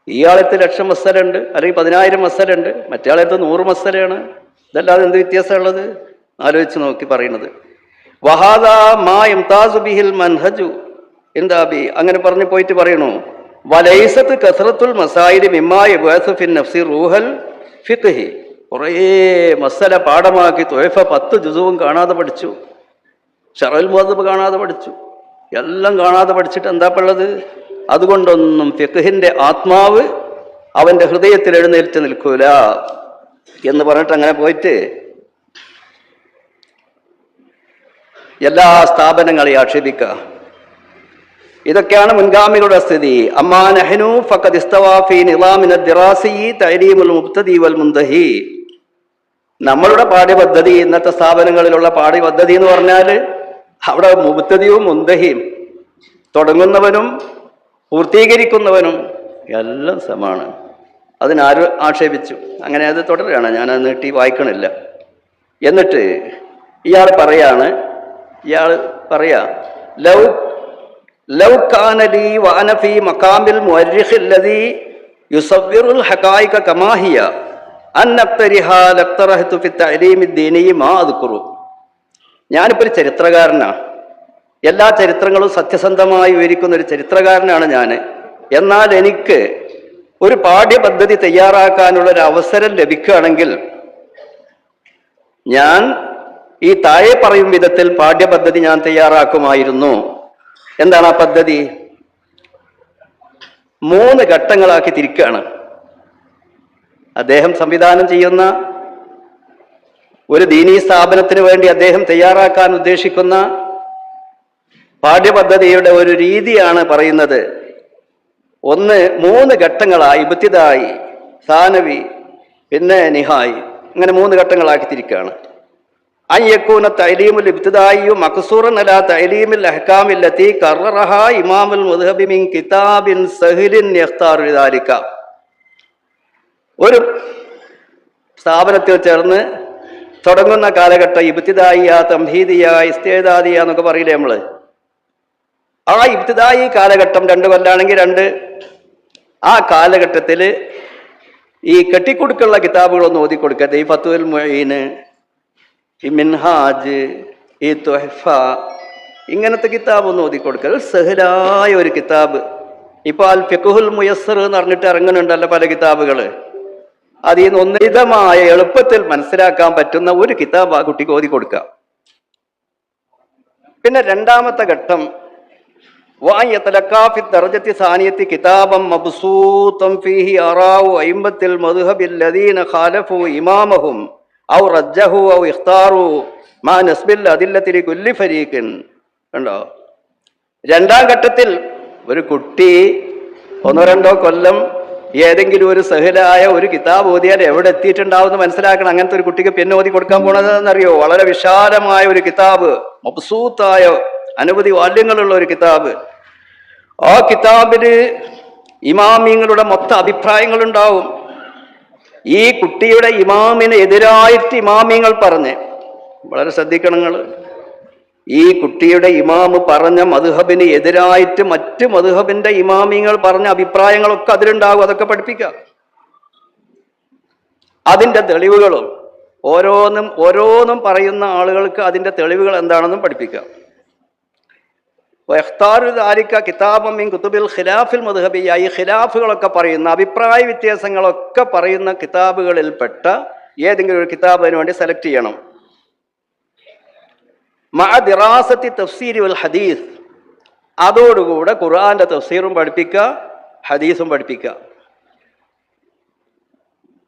ഇയാളത്ത് 1,00,000 മസലുണ്ട്, അല്ലെങ്കിൽ 10,000 മസലുണ്ട്, മറ്റേ ആളത്ത് 100 മസലയാണ്. ഇതല്ലാതെ എന്ത് വ്യത്യാസമുള്ളത്? ആലോചിച്ച് നോക്കി പറയുന്നത്. വഹാദാ മാ യംതാസു ബിഹിൽ മൻഹജു എന്താ ബി അങ്ങനെ പറഞ്ഞു പോയിട്ട് പറയണു, വലൈസത്ത് കസറത്തുൽ മസായിലി മിമ്മാ യബ്അസു ഫിൻ നഫ്സി റൂഹൽ ഫിഖ്ഹി. കുറേ മസല പാഠമാക്കി തുഹഫ 10 ജുസുവും കാണാതെ പഠിച്ചു, ശറഉൽ മുഹദ്ദബ് കാണാതെ പഠിച്ചു, എല്ലാം കാണാതെ പഠിച്ചിട്ട് എന്താ ഉള്ളത്? അതുകൊണ്ടൊന്നും ഫിഖ്ഹിന്റെ ആത്മാവ് അവന്റെ ഹൃദയത്തിൽ എഴുന്നേറ്റ് നിൽക്കൂല എന്ന് പറഞ്ഞിട്ട് അങ്ങനെ പോയിട്ട് എല്ലാ സ്ഥാപനങ്ങളെയും ആക്ഷേപിക്കുക. ഇതൊക്കെയാണ് മുൻഗാമികളുടെ സ്ഥിതി. അമ്മാ നഹ്നു ഫഖദ് ഇസ്തവാ ഫീ നിളാമിന ദിറാസി തഅലീമുൽ മുബ്തദി വൽ മുന്തഹി. നമ്മളുടെ പാഠ്യപദ്ധതി, ഇന്നത്തെ സ്ഥാപനങ്ങളിലുള്ള പാഠ്യപദ്ധതി എന്ന് പറഞ്ഞാൽ അവിടെ മുബ്തദിയും മുന്തഹിയും, തുടങ്ങുന്നവനും പൂർത്തീകരിക്കുന്നവനും എല്ലാം സമാണ്. അതിനാരും ആക്ഷേപിച്ചു. അങ്ങനെ അത് തുടരുകയാണ്, ഞാനത് നീട്ടി വായിക്കണില്ല. എന്നിട്ട് ഇയാൾ പറയാ ലൗ ലൗ കാന ലീ വഅന ഫീ മഖാമിൽ മുഅർരിഖ് അല്ലദീ യുസവ്വിറുൽ ഹഖായിഖ കമാ ഹിയ അൻ അക്തരിഹാ ലക്തറഹ്തു ഫി തഅലീമി ദീനി മാ അദ്കുറു. ഞാനിപ്പോൾ ഒരു ചരിത്രകാരനാണ്, എല്ലാ ചരിത്രങ്ങളും സത്യസന്ധമായി വിവരിക്കുന്ന ഒരു ചരിത്രകാരനാണ് ഞാൻ. എന്നാൽ എനിക്ക് ഒരു പാഠ്യപദ്ധതി തയ്യാറാക്കാനുള്ള ഒരു അവസരം ലഭിക്കുകയാണെങ്കിൽ ഞാൻ ഈ താഴെ പറയും വിധത്തിൽ പാഠ്യപദ്ധതി ഞാൻ തയ്യാറാക്കുമായിരുന്നു. എന്താണ് ആ പദ്ധതി? 3 ഘട്ടങ്ങളാക്കി തിരിക്കുകയാണ്. അദ്ദേഹം സംവിധാനം ചെയ്യുന്ന ഒരു ദീനീ സ്ഥാപനത്തിന് വേണ്ടി അദ്ദേഹം തയ്യാറാക്കാൻ ഉദ്ദേശിക്കുന്ന പാഠ്യപദ്ധതിയുടെ ഒരു രീതിയാണ് പറയുന്നത്. 3 ഘട്ടങ്ങളായി, ഇബ്തിദായി, സാനവി, പിന്നെ നിഹായി, അങ്ങനെ 3 ഘട്ടങ്ങളാക്കി തിരിക്കുകയാണ്. അൻ യകൂന തഅലീമുൽ ഇബ്തിദായിയു മഖ്സൂറൻ അലാ തഅലീമിൽ അഹ്കാമിൽ ലത്തി ഖററഹാ ഇമാമുൽ മുദ്ഹബി മിൻ കിതാബിൻ സഹിലിൻ യഖ്താറു ദാലിക. ഒരു സ്ഥാപനത്തിൽ ചേർന്ന് തുടങ്ങുന്ന കാലഘട്ടം ഇബ്തിദായിയ, തംഹീദിയ, ഇസ്തിഅദാദിയ എന്നൊക്കെ പറയില്ലേ നമ്മൾ. ആ ഇബ്തിദായി കാലഘട്ടം 2 കൊല്ലാണെങ്കിൽ 2, ആ കാലഘട്ടത്തിൽ ഈ കെട്ടിക്കൊടുക്കുള്ള കിതാബുകളൊന്നും ഓതിക്കൊടുക്കരുത്. ഈ ഫത്വൽ മുഈന്, ഈ മിൻഹാജ്, ഈ തുഹഫ, ഇങ്ങനത്തെ കിതാബൊന്നും ഓതിക്കൊടുക്കരുത്. സഹലായ ഒരു കിതാബ്, ഇപ്പോൾ അൽ ഫിഖ്ഹുൽ മുയസ്സർ എന്ന് പറഞ്ഞിട്ട് ഇറങ്ങുന്നുണ്ടല്ലോ പല കിതാബുകൾ. അതിൽ നിന്ന് ഉന്നതമായ എളുപ്പത്തിൽ മനസ്സിലാക്കാൻ പറ്റുന്ന ഒരു കിതാബ് ആ കുട്ടിക്ക് ഓതി കൊടുക്കുക. പിന്നെ 2ാമത്തെ ഘട്ടം ദർജത്തി സാനിയത്തി കിതാബം മബ്സൂതൻ ഫീഹി അറാഉ അയിമ്മത്തിൽ മദ്ഹബിൽ ലദീന ഖാലഫു ഇമാമഹും ഔ റജ്ജഹു ഔ ഇഖ്താറു മാ നസ്ബിൽ അദില്ലത്തി ലികുല്ലി ഫരീഖിൻ. കണ്ടോ? 2ാം ഘട്ടത്തിൽ ഒരു കുട്ടി 1-2 കൊല്ലം ഏതെങ്കിലും ഒരു സഹലായ ഒരു കിതാബ് ഓതിയാൽ എവിടെ എത്തിയിട്ടുണ്ടാവും എന്ന് മനസ്സിലാക്കണം. അങ്ങനത്തെ ഒരു കുട്ടിക്ക് പിന്നെ ഓതി കൊടുക്കാൻ പോണതെന്നറിയോ? വളരെ വിശാലമായ ഒരു കിതാബ്, മബ്സൂത്തായ അനവധി വാല്യങ്ങളുള്ള ഒരു കിതാബ്. ആ കിതാബില് ഇമാമിങ്ങളുടെ മൊത്തം അഭിപ്രായങ്ങളുണ്ടാവും. ഈ കുട്ടിയുടെ ഇമാമിന് എതിരായിട്ട് ഇമാമിങ്ങൾ പറഞ്ഞ്, വളരെ ശ്രദ്ധിക്കണം നിങ്ങൾ, ഈ കുട്ടിയുടെ ഇമാമ് പറഞ്ഞ മദ്ഹബിന് എതിരായിട്ട് മറ്റ് മദ്ഹബിന്റെ ഇമാമിങ്ങൾ പറഞ്ഞ അഭിപ്രായങ്ങളൊക്കെ അതിലുണ്ടാകും. അതൊക്കെ പഠിപ്പിക്കാം. അതിൻ്റെ തെളിവുകളും ഓരോന്നും പറയുന്ന ആളുകൾക്ക് അതിൻ്റെ തെളിവുകൾ എന്താണെന്നും പഠിപ്പിക്കാം. കിതാബം മിൻ കുതുബിൽ ഖിലാഫിൽ മദ്ഹബിയ്യ, ഈ ഖിലാഫുകളൊക്കെ പറയുന്ന, അഭിപ്രായ വ്യത്യാസങ്ങളൊക്കെ പറയുന്ന കിതാബുകളിൽപ്പെട്ട ഏതെങ്കിലും ഒരു കിതാബിന് വേണ്ടി സെലക്ട് ചെയ്യണം. മഅ ദിറാസത്തി തഫ്സീരി വൽ ഹദീസ്, അതോടുകൂടെ ഖുർആന്റെ തഫ്സീറും പഠിപ്പിക്കുക, ഹദീസും പഠിപ്പിക്കുക.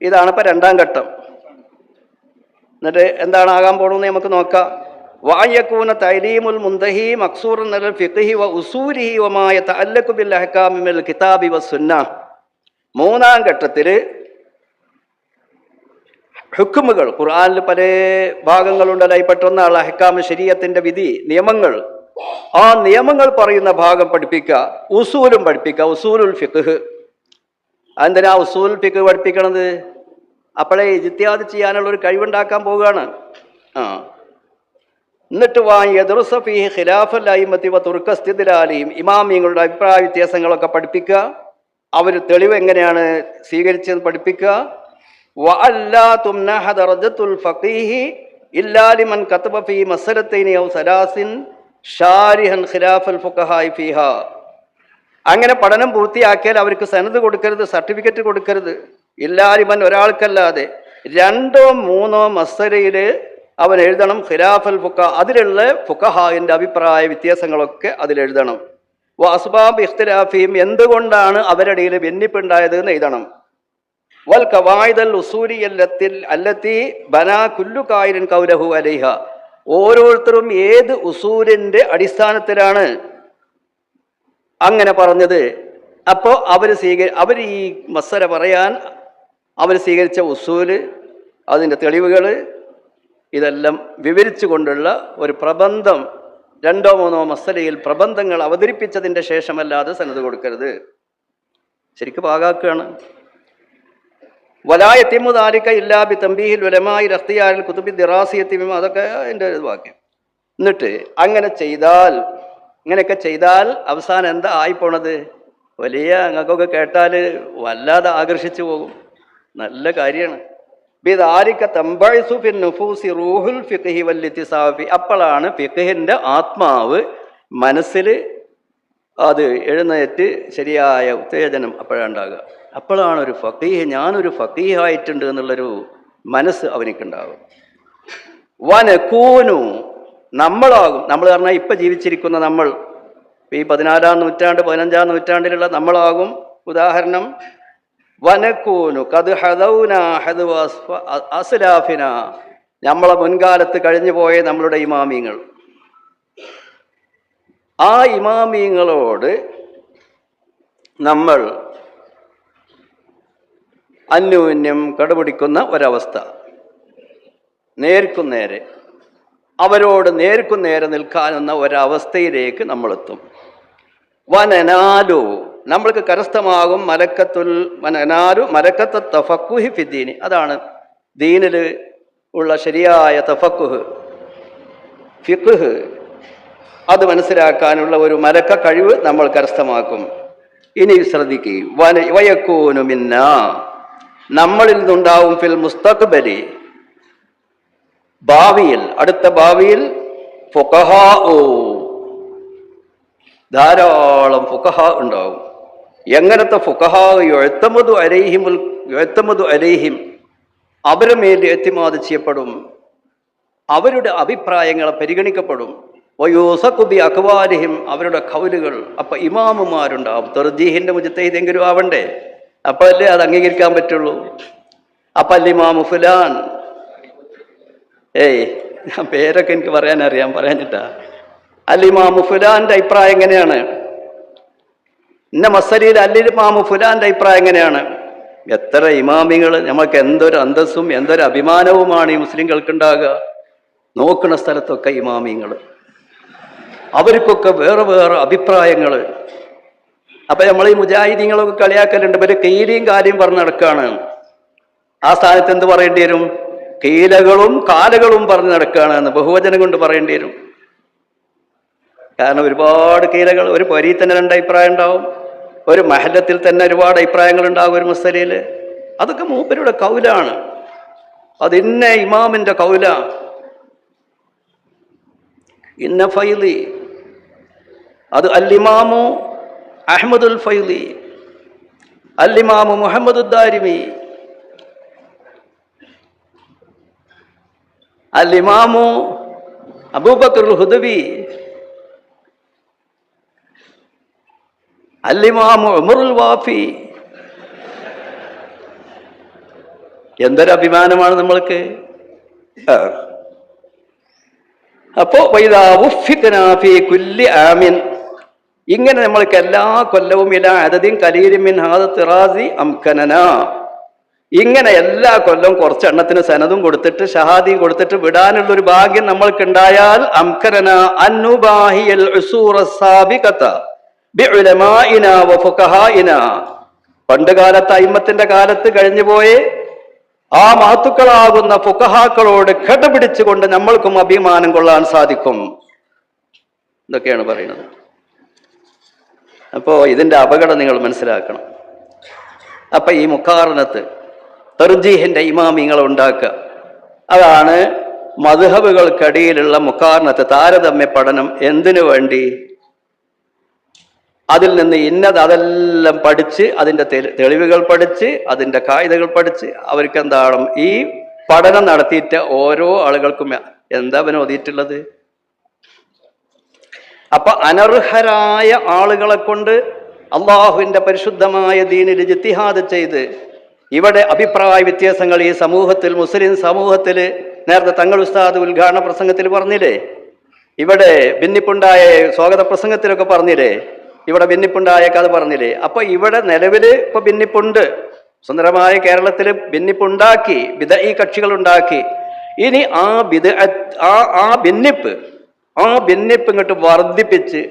ഇതാണ് ഇപ്പൊ 2ാം ഘട്ടം. എന്നിട്ട് എന്താണ് ആകാൻ പോകുന്നത് നമുക്ക് നോക്കാം. വഅയകൂന തഅലീമുൽ മുന്തഹി മഖ്സൂറൻ അലൽ ഫിഖ്ഹി വ ഉസൂലിഹി വമാ യതഅല്ലഖു ബിൽ അഹ്കാമി മിനൽ കിതാബി വസ്സുന്നഹ്. 3ാം ഘട്ടത്തിൽ ഹുക്കുമുകൾ, ഖുർആനിൽ പല ഭാഗങ്ങളുണ്ടല്ലോ, പെട്ടെന്ന് അഹ്കാം, ശരീഅത്തിന്റെ വിധി, നിയമങ്ങൾ, ആ നിയമങ്ങൾ പറയുന്ന ഭാഗം പഠിപ്പിക്കുക, ഉസൂലും പഠിപ്പിക്കുക. ഉസൂലുൽ ഫിഖ്. എന്തിനാ ഉസൂൽ ഫിഖ് പഠിപ്പിക്കണത്? അപ്പോഴേ ഇജ്തിഹാദ് ചെയ്യാനുള്ള ഒരു കഴിവുണ്ടാക്കാൻ പോവുകയാണ്. എന്നിട്ട് ഇമാമിങ്ങളുടെ അഭിപ്രായ വ്യത്യാസങ്ങളൊക്കെ പഠിപ്പിക്കുക, അവർ തെളിവ് എങ്ങനെയാണ് സ്വീകരിച്ചത് പഠിപ്പിക്കുക. അങ്ങനെ പഠനം പൂർത്തിയാക്കിയാൽ അവർക്ക് സനദ് കൊടുക്കരുത്, സർട്ടിഫിക്കറ്റ് കൊടുക്കരുത്. ഇല്ലാലിമൻ ഒരാൾക്കല്ലാതെ 2 or 3 മസ്അലയിൽ അവൻ എഴുതണം ഖിലാഫൽ ഫുഖഹ. അതിലുള്ള ഫുഖഹാഇന്റെ അഭിപ്രായ വ്യത്യാസങ്ങളൊക്കെ അതിലെഴുതണം. അസ്ബാബ് ഇഖ്തിലാഫിഹിം, എന്തുകൊണ്ടാണ് അവരുടെ ഇടയിൽ ഭിന്നിപ്പുണ്ടായത് എന്ന് എഴുതണം. വൽ ഖവായിദൽ ഉസൂലിയല്ലത്തിൽ അല്ലത്തി ബനാ കുല്ലു ഖായിലിൻ ഖൗലഹു അലൈഹ, ഓരോരുത്തരും ഏത് ഉസൂലിന്റെ അടിസ്ഥാനത്തിലാണ് അങ്ങനെ പറഞ്ഞത്. അപ്പോൾ അവർ ഈ മസ്അല പറയാൻ അവർ സ്വീകരിച്ച ഉസൂല്, അതിൻ്റെ തെളിവുകൾ, ഇതെല്ലാം വിവരിച്ചു കൊണ്ടുള്ള ഒരു പ്രബന്ധം, 2 or 3 മസ്അലയിൽ പ്രബന്ധങ്ങൾ അവതരിപ്പിച്ചതിൻ്റെ ശേഷമല്ലാതെ സനദ് കൊടുക്കരുത്. ശരിക്കും പാകാക്കുകയാണ്. വലായത്തിമു ദാലിക ഇല്ലാ ബി തംബീഹിൽ ഉലമാഇ ഇഖ്തിയാരിൽ കുതുബി ദിറാസിയത്തി, അതൊക്കെ എൻ്റെ ഒരു വാക്യം. എന്നിട്ട് ഇങ്ങനെയൊക്കെ ചെയ്താൽ അവസാനം എന്താ ആയിപ്പോണത്? വലിയ അങ്ങക്കൊക്കെ കേട്ടാൽ വല്ലാതെ ആകർഷിച്ചു പോകും. നല്ല കാര്യമാണ്. അപ്പോഴാണ് ഫിഖ്ഹിന്റെ ആത്മാവ് മനസ്സിൽ അത് എഴുന്നേറ്റ് ശരിയായ ഉത്തേജനം അപ്പോഴാണ്ടാകുക. അപ്പോഴാണ് ഒരു ഫഖീഹ്, ഞാനൊരു ഫഖീഹായിട്ടുണ്ട് എന്നുള്ളൊരു മനസ്സ് അവനിക്കുണ്ടാകും. വനകൂനു, നമ്മളാകും. നമ്മൾ പറഞ്ഞാൽ ഇപ്പം ജീവിച്ചിരിക്കുന്ന നമ്മൾ, ഈ 14ാം നൂറ്റാണ്ട് 15ാം നൂറ്റാണ്ടിലുള്ള നമ്മളാകും. ഉദാഹരണം, വനക്കൂനു കത് ഹദൗന ഹദവ അസ്ലാഫിന, നമ്മളെ മുൻകാലത്ത് കഴിഞ്ഞു പോയ നമ്മളുടെ ഇമാമിങ്ങൾ. ആ ഇമാമിങ്ങളോട് നമ്മൾ അന്യോന്യം കടുപിടിക്കുന്ന ഒരവസ്ഥ, നേർക്കുനേരെ അവരോട് നേർക്കുനേരെ നിൽക്കാനെന്ന ഒരവസ്ഥയിലേക്ക് നമ്മളെത്തും. വനനാലു, നമ്മൾക്ക് കരസ്ഥമാകും മലക്കത്ത് തഫക്കുഹി ഫിദ്ദീനി, അതാണ് ദീനിൽ ഉള്ള ശരിയായ തഫക്കുഹ്, ഫിഖ്ഹ്, അത് മനസ്സിലാക്കാനുള്ള ഒരു മലക്ക കഴിവ് നമ്മൾ കരസ്ഥമാക്കും. ഇനി ശ്രദ്ധിക്കുകയും വയക്കൂനു മിന്ന, നമ്മളിൽ നിന്നുണ്ടാവും ഫിൽ മുസ്തഖ്ബലി, ഭാവിയിൽ, അടുത്ത ഭാവിയിൽ, ഫുഖഹാഉ, ധാരാളം ഫുഖഹാ ഉണ്ടാവും. എങ്ങനത്തെ ഫുഖഹാ? യുഅ്തമദു അലൈഹിം, അവരുടെ മേൽ എത്തിമാദ് ചെയ്യപ്പെടും, അവരുടെ അഭിപ്രായങ്ങൾ പരിഗണിക്കപ്പെടും. വയൂസഖു ബി അഖ്വാലിഹിം, അവരുടെ ഖൗലുകൾ. അപ്പൊ ഇമാമുമാരുണ്ടാവും. തർജീഹിന്റെ മുജ്തഹിദെങ്കിലും ആവണ്ടേ, അപ്പോഴല്ലേ അത് അംഗീകരിക്കാൻ പറ്റുള്ളൂ. അപ്പൊ അല്ലിമാമു ഫുലാൻ, പേരൊക്കെ എനിക്ക് പറയാനറിയാം, പറയാനിട്ടാ. അല്ലിമാമു ഫുലാന്റെ അഭിപ്രായം എങ്ങനെയാണ്? ഇന്ന മസലയിൽ അല്ലിമാമു ഫുലാന്റെ അഭിപ്രായം എങ്ങനെയാണ്? എത്ര ഇമാമിങ്ങൾ! നമ്മൾക്ക് എന്തൊരു അന്തസ്സും എന്തൊരു അഭിമാനവുമാണ് ഈ മുസ്ലിങ്ങൾക്കുണ്ടാകുക. നോക്കുന്ന സ്ഥലത്തൊക്കെ ഇമാമിങ്ങൾ, അവർക്കൊക്കെ വേറെ വേറെ അഭിപ്രായങ്ങൾ. അപ്പൊ നമ്മൾ ഈ മുജാഹിദീങ്ങളൊക്കെ കളിയാക്കലുണ്ട്, ഇവര് കീലിയും കാര്യം പറഞ്ഞ് നടക്കുകയാണ്. ആ സ്ഥാനത്ത് എന്ത് പറയേണ്ടി വരും? കീലകളും കാലകളും പറഞ്ഞ് നടക്കുകയാണ് എന്ന് ബഹുവചനം കൊണ്ട് പറയേണ്ടി വരും. കാരണം ഒരുപാട് കീലകൾ, ഒരു പൊരിയിൽ തന്നെ 2 അഭിപ്രായം ഉണ്ടാവും, ഒരു മഹല്ലത്തിൽ തന്നെ ഒരുപാട് അഭിപ്രായങ്ങൾ ഉണ്ടാകും ഒരു മസ്അലയിൽ. അതൊക്കെ മൂപ്പരുടെ കൗലാണ്, അത് ഇന്ന ഇമാമിന്റെ കൗല. ഇന്ന ഫൈലി, അത് അല്ലിമാമു അഹ്മദുൽ ഫൈലി, അല്ലിമാമു മുഹമ്മദ് ദാരിമി, അല്ലിമാമു അബൂബക്കർ ഹുദവി, അല്ലിമാമു ഉമറുൽ വാഫി. എന്തൊരു അഭിമാനമാണ് നമ്മൾക്ക്. അപ്പോ ഇങ്ങനെ നമ്മൾക്ക് എല്ലാ കൊല്ലവും ഇലാ അദദിൻ ഖലീലിൻ മിൻ ഹാദ തിറാസി അംകനന, ഇങ്ങനെ എല്ലാ കൊല്ലം കുറച്ചെണ്ണത്തിന് സനതും കൊടുത്തിട്ട് ഷഹാദിയും കൊടുത്തിട്ട് വിടാനുള്ള ഒരു ഭാഗ്യം നമ്മൾക്കുണ്ടായാൽ അംകരന അന്നുബാഹിയൽ ഉസൂറ സാബിഖത ബിഉലമാഇനാ വഫുഖഹാഇനാ, പണ്ട് കാലത്ത് അയിമ്മത്തിന്റെ കാലത്ത് കഴിഞ്ഞുപോയി ആ മഹത്തുക്കളാകുന്ന ഫുഖഹാക്കളോട് കെട്ടുപിടിച്ചുകൊണ്ട് നമ്മൾക്കും അഭിമാനം കൊള്ളാൻ സാധിക്കും. ഇതൊക്കെയാണ് പറയുന്നത്. അപ്പോ ഇതിന്റെ അപകടം നിങ്ങൾ മനസ്സിലാക്കണം. അപ്പൊ ഈ മുഖാറനത്ത് തർജീഹിന്റെ ഇമാമിങ്ങൾ ഉണ്ടാക്കുക, അതാണ് മദ്ഹബുകൾക്കിടയിലുള്ള മുഖാറനത്ത് താരതമ്യ പഠനം. എന്തിനു വേണ്ടി? അതിൽ നിന്ന് അതെല്ലാം പഠിച്ച് അതിൻ്റെ തെളിവുകൾ പഠിച്ച് അതിൻ്റെ കായികകൾ പഠിച്ച് അവർക്ക് എന്താണ് ഈ പഠനം നടത്തിയിട്ട് ഓരോ ആളുകൾക്കും എന്താ അവൻ ഓതിയിട്ടുള്ളത്? അപ്പൊ അനർഹരായ ആളുകളെ കൊണ്ട് അള്ളാഹുവിന്റെ പരിശുദ്ധമായ ദീനിൽ ഇജ്തിഹാദ് ചെയ്ത് ഇവിടെ അഭിപ്രായ വ്യത്യാസങ്ങൾ ഈ സമൂഹത്തിൽ, മുസ്ലിം സമൂഹത്തിൽ, നേരത്തെ തങ്ങൾ ഉസ്താദ് ഉദ്ഘാടന പ്രസംഗത്തിൽ പറഞ്ഞില്ലേ, ഇവിടെ ഭിന്നിപ്പുണ്ടായ സ്വാഗത പ്രസംഗത്തിലൊക്കെ പറഞ്ഞില്ലേ, ഇവിടെ ഭിന്നിപ്പുണ്ടായ കഥ പറഞ്ഞില്ലേ. അപ്പൊ ഇവിടെ നിലവില് ഇപ്പൊ ഭിന്നിപ്പുണ്ട്. സുന്ദരമായ കേരളത്തില് ഭിന്നിപ്പുണ്ടാക്കി, ബിദ്അഈ കക്ഷികൾ ഉണ്ടാക്കി. ഇനി ആ ഭിന്നിപ്പ് ഇങ്ങോട്ട് വർദ്ധിപ്പിച്ച്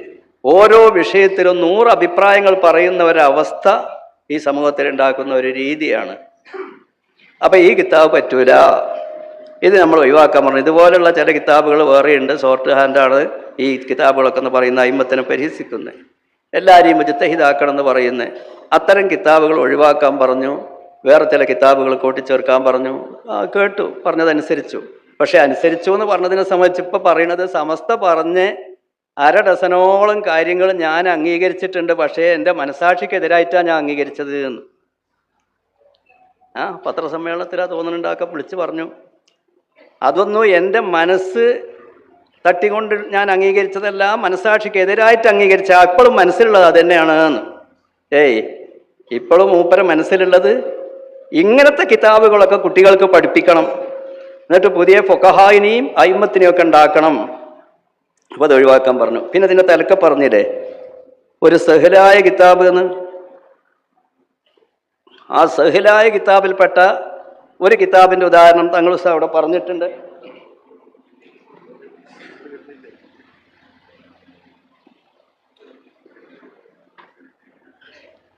ഓരോ വിഷയത്തിലും 100 അഭിപ്രായങ്ങൾ പറയുന്ന ഒരവസ്ഥ ഈ സമൂഹത്തിൽ ഉണ്ടാക്കുന്ന ഒരു രീതിയാണ്. അപ്പൊ ഈ കിതാബ് പറ്റൂല, ഇത് നമ്മൾ ഒഴിവാക്കാൻ പറഞ്ഞു. ഇതുപോലുള്ള ചില കിതാബുകൾ വേറെയുണ്ട്, ഷോർട്ട് ഹാൻഡാണ് ഈ കിതാബുകളൊക്കെ എന്ന് പറയുന്ന അയിമ്മത്തിനെ പരിഹസിക്കുന്നത്, എല്ലാവരെയും മുജ്തഹിദാക്കണം എന്ന് പറയുന്നത്. അത്തരം കിതാബുകൾ ഒഴിവാക്കാൻ പറഞ്ഞു, വേറെ ചില കിതാബുകൾ കൂട്ടിച്ചേർക്കാൻ പറഞ്ഞു. കേട്ടു, പറഞ്ഞതനുസരിച്ചു. പക്ഷെ അനുസരിച്ചു എന്ന് പറഞ്ഞതിനെ സംബന്ധിച്ച് ഇപ്പൊ പറയുന്നത് സമസ്ത പറഞ്ഞ് 1/2 ഡസനോളം കാര്യങ്ങൾ ഞാൻ അംഗീകരിച്ചിട്ടുണ്ട്, പക്ഷേ എൻ്റെ മനസാക്ഷിക്കെതിരായിട്ടാണ് ഞാൻ അംഗീകരിച്ചത് എന്ന്. പത്രസമ്മേളനത്തിലാ തോന്നുന്നുണ്ടാക്ക വിളിച്ചു പറഞ്ഞു. അതൊന്നും എൻ്റെ മനസ്സ് തട്ടിക്കൊണ്ട് ഞാൻ അംഗീകരിച്ചതല്ല, മനസാക്ഷിക്കെതിരായിട്ട് അംഗീകരിച്ച ഇപ്പോഴും മനസ്സിലുള്ളത് അത് തന്നെയാണ് എന്ന്. ഇപ്പോഴും മൂപ്പര മനസ്സിലുള്ളത് ഇങ്ങനത്തെ കിതാബുകളൊക്കെ കുട്ടികൾക്ക് പഠിപ്പിക്കണം, എന്നിട്ട് പുതിയ ഫുഖഹായിനെയും അയിമ്മത്തിനെയും ഒക്കെ ഉണ്ടാക്കണം. അപ്പൊ അത് ഒഴിവാക്കാൻ പറഞ്ഞു. പിന്നെ ഇതിന്റെ തലക്കെ പറഞ്ഞില്ലേ ഒരു സഹലായ കിതാബ് എന്ന്. ആ സഹലായ കിതാബിൽപ്പെട്ട ഒരു കിതാബിന്റെ ഉദാഹരണം തങ്ങൾ അവിടെ പറഞ്ഞിട്ടുണ്ട്.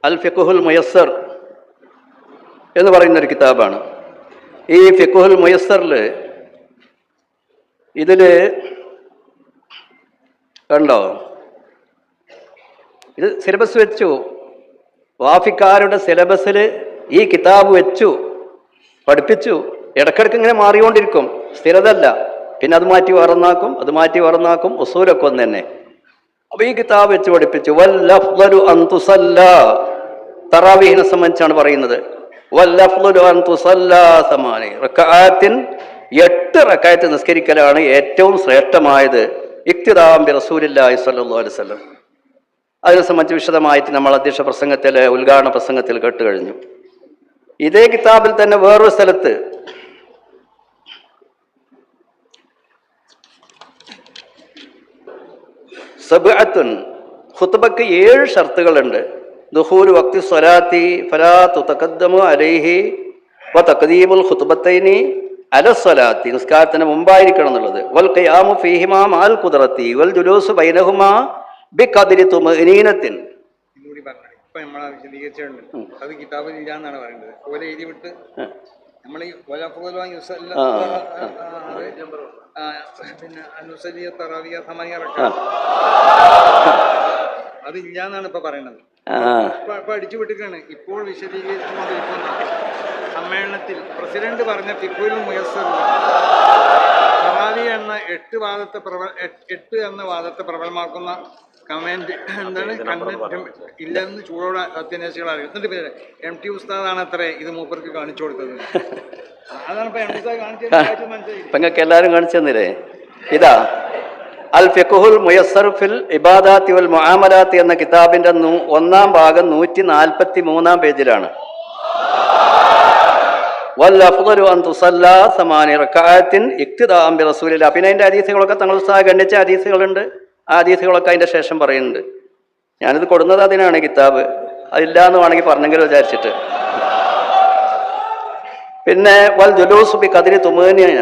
അൽ ഫിഖ്ഹുൽ മുയസ്സർ എന്ന് പറയുന്നൊരു കിതാബാണ്. ഈ ഫിഖ്ഹുൽ മുയസ്സറിൽ ഇതില് കണ്ടോ, ഇത് സിലബസ് വെച്ചു, വാഫിക്കാരുടെ സിലബസിൽ ഈ കിതാബ് വെച്ചു, പഠിപ്പിച്ചു. ഇടക്കിടക്ക് ഇങ്ങനെ മാറിക്കൊണ്ടിരിക്കും, സ്ഥിരതല്ല. പിന്നെ അത് മാറ്റി വറന്നാക്കും, അത് മാറ്റി വറന്നാക്കും, ഉസൂലൊക്കെ ഒന്ന് തന്നെ. അപ്പൊ ഈ കിതാബ് വെച്ച് പഠിപ്പിച്ചു. വല്ലഫ്ളു അൻ തുസല്ലാ, തറാവീഹിനെ സംബന്ധിച്ചാണ് പറയുന്നത്. വല്ലഫ്ളു അൻ തുസല്ലാ 8 റക്അഅത്തിൻ, 8 റക്അഅത്ത് നിസ്കരിക്കലാണ് ഏറ്റവും ശ്രേഷ്ഠമായത്. ഇഖ്തിദാഅൻ ബി റസൂലില്ലാഹി സ്വല്ലല്ലാഹു അലൈഹി വസല്ലം. അതിനെ സംബന്ധിച്ച് വിശദമായിട്ട് നമ്മൾ അധ്യക്ഷ പ്രസംഗത്തിലെ ഉദ്ഘാടന പ്രസംഗത്തിൽ കേട്ട് കഴിഞ്ഞു. ഇതേ കിതാബിൽ തന്നെ വേറൊരു സ്ഥലത്ത് സബ്അത്തുൻ, ഖുത്ബക്ക് 7 ഷർത്തുകളുണ്ട്. ദുഖൂലു വഖ്തി സ്വലാത്തി ഫലാ തുതഖദ്ദമു അലൈഹി വതഖദീമുൽ ഖുത്ബത്തൈനി അലസ്വലാത്തി, നിസ്കാരത്തിന് മുമ്പായിരിക്കണം എന്നുള്ളത്. വൽ ഖിയാമു ഫീഹിമാ മഅൽ ഖുദ്റത്തി വൽ ജുലൂസു ബൈനഹുമാ ബിഖദ്രി തുമഅനീനത്തിൻ. ഇപ്പൊ നമ്മളെ വിശദീകരിച്ചിട്ടുണ്ട്. അത് കിതാബിൽ ഇല്ലാന്നാണ് പറയുന്നത്. ഓലെ എഴുതി വിട്ട് നമ്മൾ ഈ പിന്നെ അനുസരിയ തറാവിയ സമാനിയ അത് ഇല്ലാന്നാണ് ഇപ്പൊ പറയുന്നത്. ഇപ്പൊ അടിച്ചു വിട്ടിട്ടാണ്. ഇപ്പോൾ വിശദീകരിച്ചുകൊണ്ടിരിക്കുന്ന സമ്മേളനത്തിൽ പ്രസിഡന്റ് പറഞ്ഞ ഫിഖ്ഹുൽ മുയസ്സർ തറാവി എന്ന 8 എന്ന വാദത്തെ പ്രബലമാക്കുന്ന കമന്റ് എന്താണ് ഇല്ലെന്ന് ചൂടോടെ സത്യന്വേഷികൾ അറിയും. എന്നിട്ട് പിന്നെ MT ഉസ്താദാണ് അത്ര ഇത് മൂപ്പർക്ക് കാണിച്ചു കൊടുത്തത്. അതാണ് ഇപ്പൊ MT ഉസ്താദ് കാണിച്ചു എല്ലാരും കാണിച്ചു തന്നില്ലേ. ഇതാ അൽ ഫിഖ്ഹുൽ മുയസ്സർ ഫിൽ ഇബാദാത്തി വൽ മുആമലാത്തി എന്ന കിതാബിന്റെ 1-ാം ഭാഗം 143-ാം പേജിലാണ്. വല്ലഫ്ളു അൻ തുസല്ലാ 8 റക്അഅത്തിൻ ഇഖ്തിദാഅൻ ബി റസൂലില്ലാഹ്. പിന്നെ അതിന്റെ ഹദീസുകളൊക്കെ തങ്ങൾ ഉസ്താദ് ഗണ്ണിച്ച ഹദീസുകളുണ്ട്. ആ ഹദീസുകളൊക്കെ അതിന്റെ ശേഷം പറയുന്നുണ്ട്. ഞാനിത് കൊടുക്കുന്നത് അതിനാണ് കിതാബ്, അതില്ല എന്ന് വേണമെങ്കിൽ പറഞ്ഞെങ്കിലും വിചാരിച്ചിട്ട്. പിന്നെ വൽ ജുലൂസു ബി ഖദ്രി തുമാനിന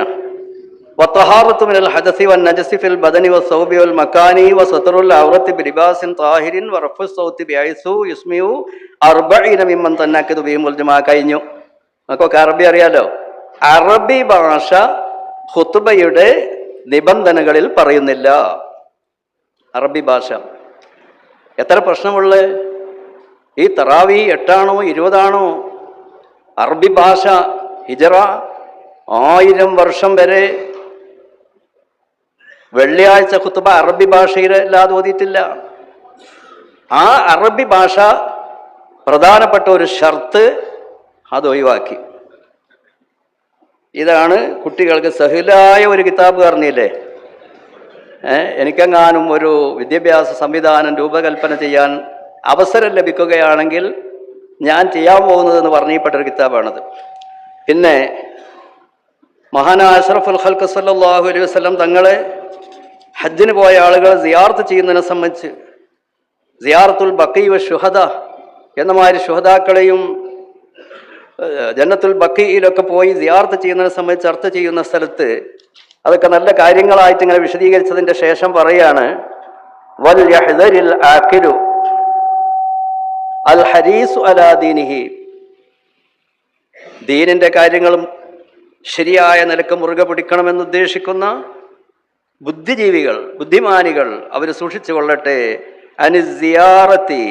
വത്തഹാറത്തു മിനൽ ഹദസി വൻ നജസി ഫിൽ ബദനി വസ്സൗബി വൽ മകാനി വസതറുൽ ഔറത്തി ബിലിബാസിൻ താഹിരിൻ വറഫു സൗതി ബിഐസു യുസ്മിഉ 40 മിമ്മൻ തന്നക്കതു ബിഹിൽ ജമാ. കഴിഞ്ഞു. നമുക്കൊക്കെ അറബി അറിയാലോ. അറബി ഭാഷ ഖുത്ബയുടെ നിബന്ധനകളിൽ പറയുന്നില്ല. അറബി ഭാഷ എത്ര പ്രശ്നമുള്ളത്. ഈ തറാവി 8 ആണോ 20 ആണോ? അറബി ഭാഷ ഹിജറ 1000 വർഷം വരെ വെള്ളിയാഴ്ച ഖുത്ബ അറബി ഭാഷയിലല്ലാതെ ഓതിയിട്ടില്ല. ആ അറബി ഭാഷ പ്രധാനപ്പെട്ട ഒരു ഷർത്ത് അത് ഒഴിവാക്കി. ഇതാണ് കുട്ടികൾക്ക് സഹിലായ ഒരു കിതാബ് പറഞ്ഞില്ലേ. എനിക്കെങ്ങാനും ഒരു വിദ്യാഭ്യാസ സംവിധാനം രൂപകൽപ്പന ചെയ്യാൻ അവസരം ലഭിക്കുകയാണെങ്കിൽ ഞാൻ ചെയ്യാൻ പോകുന്നതെന്ന് പറഞ്ഞപ്പെട്ടൊരു കിതാബാണത്. പിന്നെ മഹാനായ അഷ്റഫുൽ ഖൽഖ് സല്ലല്ലാഹു അലൈഹി വസല്ലം തങ്ങളെ ഹജ്ജിന് പോയ ആളുകൾ സിയാറത്ത് ചെയ്യുന്നതിനെ സംബന്ധിച്ച് സിയാറത്തുൽ ബഖീ വ ശുഹദ എന്ന മാതിരി ശുഹദാക്കളെയും ജന്നത്തുൽ ബഖീയിലൊക്കെ പോയി സിയാറത്ത് ചെയ്യുന്നതിനെ സംബന്ധിച്ച് ചർച്ച ചെയ്യുന്ന സ്ഥലത്ത് അതൊക്കെ നല്ല കാര്യങ്ങളായിട്ട് ഇങ്ങനെ വിശദീകരിച്ചതിന്റെ ശേഷം പറയാണ് വൽ യഹ്ദരിൽ ആഖിലു അൽ ഹരീസു അലാ ദീനിഹി. ദീനിന്റെ കാര്യങ്ങളും ശരിയായ നിലക്ക് മുറുകെ പിടിക്കണമെന്ന് ഉദ്ദേശിക്കുന്ന ബുദ്ധിജീവികൾ, ബുദ്ധിമാനികൾ അവർ സൂക്ഷിച്ചു കൊള്ളട്ടെ. അനി സിയാറത്തി,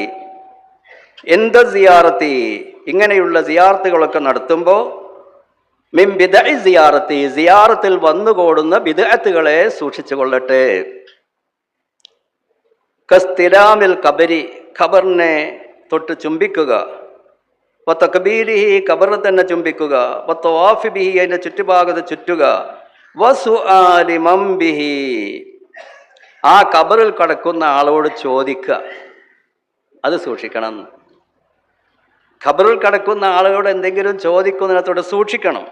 എന്ത് സിയാറത്തി, ഇങ്ങനെയുള്ള സിയാറത്തുകളൊക്കെ നടത്തുമ്പോൾ മിൻ ബിദ്അി സിയാറത്തി, സിയാറത്തിൽ വന്നുകൂടുന്ന ബിദ്അത്തുകളെ സൂക്ഷിച്ചു കൊള്ളട്ടെ. കസ്തിലാമിൽ ഖബരി, ഖബറിനെ തൊട്ട് ചുംബിക്കുക, വതക്ബീരിഹി, ഖബറിനെ തന്നെ ചുംബിക്കുക, വതവാഫി ബിഹി, അതിന്റെ ചുറ്റുഭാഗത്ത് ചുറ്റുക, വസുആലി മൻ ബിഹി, ആ ഖബറിൽ കിടക്കുന്ന ആളോട് ചോദിക്കുക, അത് സൂക്ഷിക്കണം. ഖബറിൽ കിടക്കുന്ന ആളുകളോട് എന്തെങ്കിലും ചോദിക്കുന്നതിനകത്തോട് സൂക്ഷിക്കണം.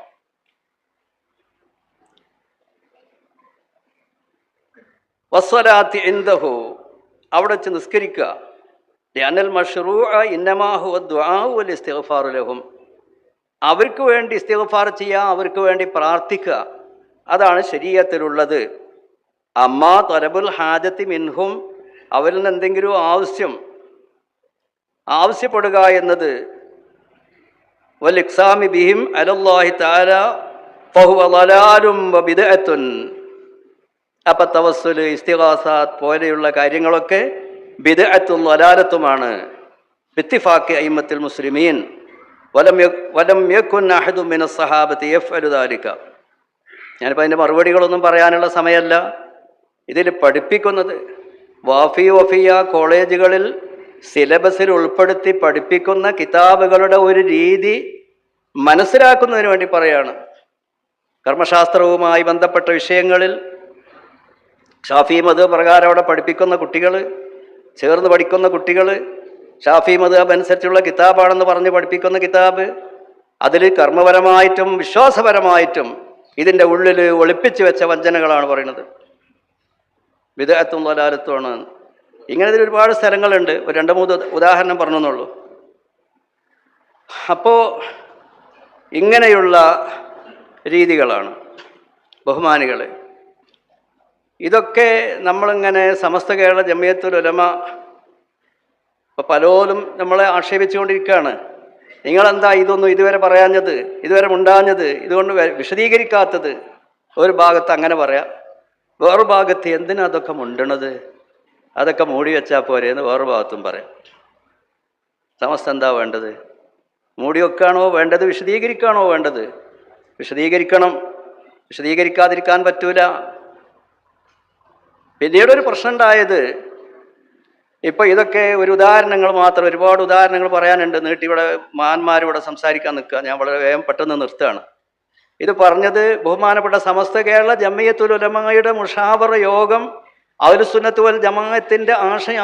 വസ്സലാത്തി ഇൻദഹു, അവിടെ വെച്ച് നിസ്കരിക്കുക. ലിഅന്നൽ മശ്റൂഅ ഇന്നമാ ഹുവ ദുആഉ വൽ ഇസ്തിഗ്ഫാറു ലഹും, അവർക്ക് വേണ്ടി ഇസ്തിഗ്ഫാർ ചെയ്യുക, അവർക്ക് വേണ്ടി പ്രാർത്ഥിക്കുക, അതാണ് ശരീഅത്തിലുള്ളത്. അമ്മാ തലബുൽ ഹാജത്തി മിൻഹും, അവരിൽ നിന്ന് എന്തെങ്കിലും ആവശ്യപ്പെടുക എന്നത് വൽ ഇഖ്സാമി ബിഹിം അലല്ലാഹി തആല ഫഹുവ ളലാലും വബിദ്അത്തുൻ. അപ്പൊ തവസ്സുൽ, ഇസ്തിഗാസാത്ത് പോലെയുള്ള കാര്യങ്ങളൊക്കെ ബിദ്അത്തും ളലാലത്തുമാണ്. ബിത്തിഫാഖി അയിമ്മത്തുൽ മുസ്ലിമീൻ വലം യകുൻ അഹദു മിനസ് സഹാബത്തി യഫ്അലു ദാലിക. ഞാനിപ്പോൾ അതിൻ്റെ മറുപടികളൊന്നും പറയാനുള്ള സമയമല്ല. ഇതിൽ പഠിപ്പിക്കുന്നത് വഫിയ കോളേജുകളിൽ സിലബസിൽ ഉൾപ്പെടുത്തി പഠിപ്പിക്കുന്ന കിതാബുകളുടെ ഒരു രീതി മനസ്സിലാക്കുന്നതിന് വേണ്ടി പറയാണ്. കർമ്മശാസ്ത്രവുമായി ബന്ധപ്പെട്ട വിഷയങ്ങളിൽ ഷാഫി മദ്ഹബ് പ്രകാരം അവിടെ പഠിപ്പിക്കുന്ന കുട്ടികൾ, ചേർന്ന് പഠിക്കുന്ന കുട്ടികൾ, ഷാഫി മദ്ഹബ് അനുസരിച്ചുള്ള കിതാബാണെന്ന് പറഞ്ഞ് പഠിപ്പിക്കുന്ന കിതാബ്, അതിൽ കർമ്മപരമായിട്ടും വിശ്വാസപരമായിട്ടും ഇതിൻ്റെ ഉള്ളിൽ ഒളിപ്പിച്ചു വെച്ച വഞ്ചനകളാണ് പറയുന്നത്. ബിദ്അത്തും ളലാലത്തുമാണ്. ഇങ്ങനെ ഇതിൽ ഒരുപാട് സ്ഥലങ്ങളുണ്ട്. ഒരു 2-3 ഉദാഹരണം പറഞ്ഞെന്നുള്ളൂ. അപ്പോൾ ഇങ്ങനെയുള്ള രീതികളാണ് ബഹുമാനികളെ. ഇതൊക്കെ നമ്മളിങ്ങനെ സമസ്ത കേരള ജമിയത്തുൽ ഉലമ ഇപ്പോൾ പലരും നമ്മളെ ആക്ഷേപിച്ചുകൊണ്ടിരിക്കുകയാണ്. നിങ്ങളെന്താ ഇതൊന്നും ഇതുവരെ പറയാഞ്ഞത്, ഇതുവരെ ഉണ്ടാഞ്ഞത്, ഇതുകൊണ്ട് വിശദീകരിക്കാത്തത്? ഒരു ഭാഗത്ത് അങ്ങനെ പറയാം, വേറൊരു ഭാഗത്ത് എന്തിനാ അതൊക്കെ മുണ്ടണത്, അതൊക്കെ മൂടി വെച്ചാൽ പോരെ എന്ന് വേറൊരു ഭാഗത്തും പറയാം. സമസ്ത എന്താ വേണ്ടത്? മൂടി വെക്കാണോ വേണ്ടത്, വിശദീകരിക്കാണോ വേണ്ടത്? വിശദീകരിക്കണം. വിശദീകരിക്കാതിരിക്കാൻ പറ്റൂല. പിന്നീടൊരു പ്രശ്നം ഉണ്ടായത്, ഇപ്പോൾ ഇതൊക്കെ ഒരു ഉദാഹരണങ്ങൾ മാത്രം, ഒരുപാട് ഉദാഹരണങ്ങൾ പറയാനുണ്ട്. ഇവിടെ മഹാന്മാരിവിടെ സംസാരിക്കാൻ നിൽക്കുക, ഞാൻ വളരെ വേഗം പെട്ടെന്ന് നിർത്തുകയാണ്. ഇത് പറഞ്ഞത് ബഹുമാനപ്പെട്ട സമസ്ത കേരള ജമിയത്തുൽ ഉലമയുടെ മുഷാവറ യോഗം അഹ്ലുസുന്നത്ത് വൽ ജമാഅത്തിന്റെ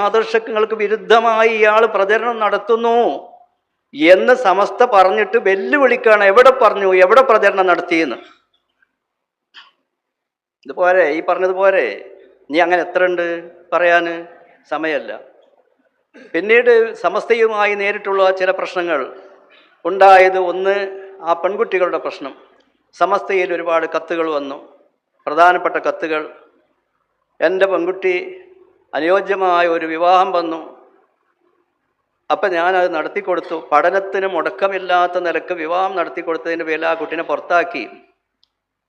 ആദർശങ്ങൾക്ക് വിരുദ്ധമായി ഇയാൾ പ്രചരണം നടത്തുന്നു എന്ന് സമസ്ത പറഞ്ഞിട്ട് വെല്ലുവിളിക്കാണ്. എവിടെ പറഞ്ഞു, എവിടെ പ്രചരണം നടത്തിയെന്ന്. ഇതുപോലെ ഈ പറഞ്ഞതുപോലെ നീ അങ്ങനെ എത്ര ഉണ്ട് പറയാൻ സമയമല്ല. പിന്നീട് സമസ്തയുമായി നേരിട്ടുള്ള ചില പ്രശ്നങ്ങൾ ഉണ്ടായത്, ഒന്ന് ആ പെൺകുട്ടികളുടെ പ്രശ്നം. സമസ്തയിൽ ഒരുപാട് കത്തുകൾ വന്നു, പ്രധാനപ്പെട്ട കത്തുകൾ. എൻ്റെ പെൺകുട്ടി അനുയോജ്യമായ ഒരു വിവാഹം വന്നു, അപ്പം ഞാനത് നടത്തിക്കൊടുത്തു. പഠനത്തിന് മുടക്കമില്ലാത്ത നിലക്ക് വിവാഹം നടത്തിക്കൊടുത്തതിൻ്റെ പേരിൽ ആ കുട്ടീനെ പുറത്താക്കി.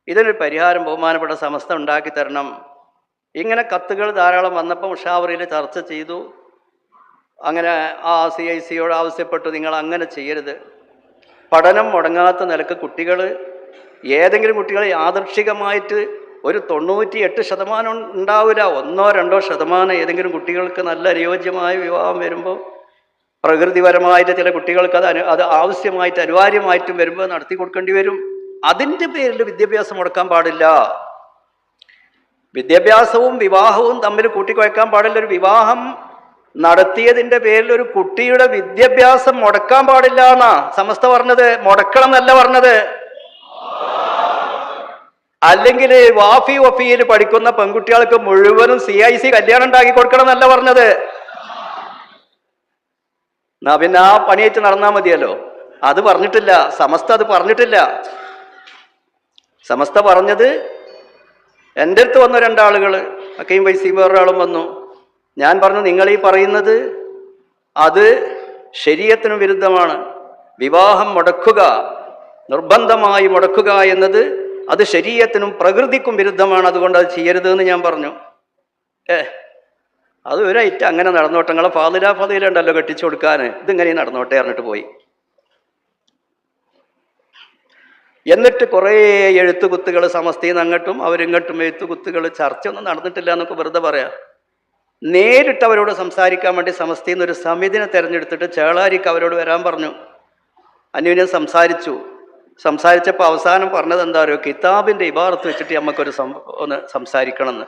ഇതിനൊരു പരിഹാരം ബഹുമാനപ്പെട്ട സമസ്ത ഉണ്ടാക്കി തരണം. ഇങ്ങനെ കത്തുകൾ ധാരാളം വന്നപ്പോൾ മുഷാവറയിൽ ചർച്ച ചെയ്തു. അങ്ങനെ ആ CIC-യോട് ആവശ്യപ്പെട്ടു, നിങ്ങൾ അങ്ങനെ ചെയ്യരുത്. പഠനം മുടങ്ങാത്ത നിലക്ക് കുട്ടികൾ, ഏതെങ്കിലും കുട്ടികൾ യാദൃച്ഛികമായിട്ട് ഒരു 98% ഉണ്ടാവില്ല, 1-2% ഏതെങ്കിലും കുട്ടികൾക്ക് നല്ല അനുയോജ്യമായ വിവാഹം വരുമ്പോൾ, പ്രകൃതിപരമായിട്ട് ചില കുട്ടികൾക്ക് അത് ആവശ്യമായിട്ട് അനിവാര്യമായിട്ടും വരുമ്പോൾ നടത്തി കൊടുക്കേണ്ടി വരും. അതിൻ്റെ പേരിൽ വിദ്യാഭ്യാസം മുടക്കാൻ പാടില്ല. വിദ്യാഭ്യാസവും വിവാഹവും തമ്മിൽ കൂട്ടിക്കുഴക്കാൻ പാടില്ല. ഒരു വിവാഹം നടത്തിയതിൻ്റെ പേരിൽ ഒരു കുട്ടിയുടെ വിദ്യാഭ്യാസം മുടക്കാൻ പാടില്ല എന്നാ സമസ്ത പറഞ്ഞത്. മുടക്കണം എന്നല്ല പറഞ്ഞത്. അല്ലെങ്കിൽ വഫിയിൽ പഠിക്കുന്ന പെൺകുട്ടികൾക്ക് മുഴുവനും CIC കല്യാണം ഉണ്ടാക്കി കൊടുക്കണം എന്നല്ല പറഞ്ഞത്. എന്നാ പിന്നെ ആ പണിയായിട്ട് നടന്നാൽ മതിയല്ലോ. അത് പറഞ്ഞിട്ടില്ല സമസ്ത, അത് പറഞ്ഞിട്ടില്ല. സമസ്ത പറഞ്ഞത്, എൻ്റെ അടുത്ത് വന്ന 2 ആളുകൾ, അക്കയും വൈസി വേറൊരാളും വന്നു. ഞാൻ പറഞ്ഞു, നിങ്ങൾ ഈ പറയുന്നത് അത് ശരീഅത്തിന് വിരുദ്ധമാണ്. വിവാഹം മുടക്കുക, നിർബന്ധമായി മുടക്കുക എന്നത് അത് ശരീഅത്തിനും പ്രകൃതിക്കും വിരുദ്ധമാണ്, അതുകൊണ്ട് അത് ചെയ്യരുത് എന്ന് ഞാൻ പറഞ്ഞു. അത് ഒരൈറ്റ് അങ്ങനെ നടന്നോട്ടെ, നിങ്ങളെ ഫാദില ഉണ്ടല്ലോ കെട്ടിച്ചു കൊടുക്കാൻ, ഇതിങ്ങനെ നടന്നോട്ടെ പറഞ്ഞിട്ട് പോയി. എന്നിട്ട് കുറേ എഴുത്തുകുത്തുകൾ സമസ്തയിൽ നിന്ന് അങ്ങോട്ടും അവരിങ്ങോട്ടും എഴുത്തുകുത്തുകൾ, ചർച്ചയൊന്നും നടന്നിട്ടില്ല എന്നൊക്കെ വെറുതെ പറയാം. നേരിട്ട് അവരോട് സംസാരിക്കാൻ വേണ്ടി സമസ്തയിൽ നിന്ന് ഒരു സമിതിനെ തിരഞ്ഞെടുത്തിട്ട് ചേളാരിക്ക് അവരോട് വരാൻ പറഞ്ഞു. അന്യോന്യം സംസാരിച്ചപ്പോൾ അവസാനം പറഞ്ഞത് എന്താ പറയുക, കിതാബിൻ്റെ ഇബാറത്ത് വെച്ചിട്ട് നമുക്കൊരു ഒന്ന് സംസാരിക്കണമെന്ന്.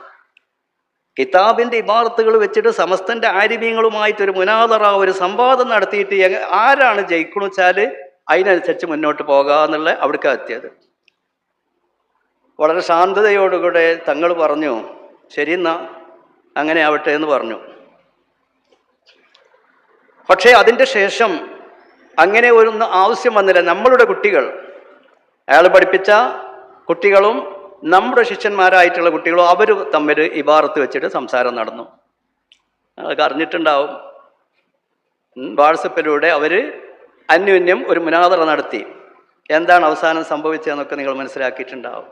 കിതാബിൻ്റെ ഇബാറത്തുകൾ വെച്ചിട്ട് സമസ്തൻ്റെ ആരിമീങ്ങളുമായിട്ടൊരു മുനാദറ, ഒരു സംവാദം നടത്തിയിട്ട് ആരാണ് ജയിക്കണമെന്ന് വെച്ചാൽ അതിനനുസരിച്ച് മുന്നോട്ട് പോകാമെന്നുള്ള അവിടേക്ക് എത്തിയത്. വളരെ ശാന്തതയോടുകൂടെ തങ്ങൾ പറഞ്ഞു, ശരി എന്നാ അങ്ങനെ ആവട്ടെ എന്ന് പറഞ്ഞു. പക്ഷേ അതിൻ്റെ ശേഷം അങ്ങനെ ഒരു ആവശ്യം വന്നില്ല. നമ്മളുടെ കുട്ടികൾ, അയാൾ പഠിപ്പിച്ച കുട്ടികളും നമ്മുടെ ശിഷ്യന്മാരായിട്ടുള്ള കുട്ടികളും അവർ തമ്മിൽ ഇബാറത്ത് വെച്ചിട്ട് സംസാരം നടന്നു. അതൊക്കെ അറിഞ്ഞിട്ടുണ്ടാവും. വാട്സപ്പിലൂടെ അവർ അന്യോന്യം ഒരു മുനാദറ നടത്തി. എന്താണ് അവസാനം സംഭവിച്ചതെന്നൊക്കെ നിങ്ങൾ മനസ്സിലാക്കിയിട്ടുണ്ടാവും.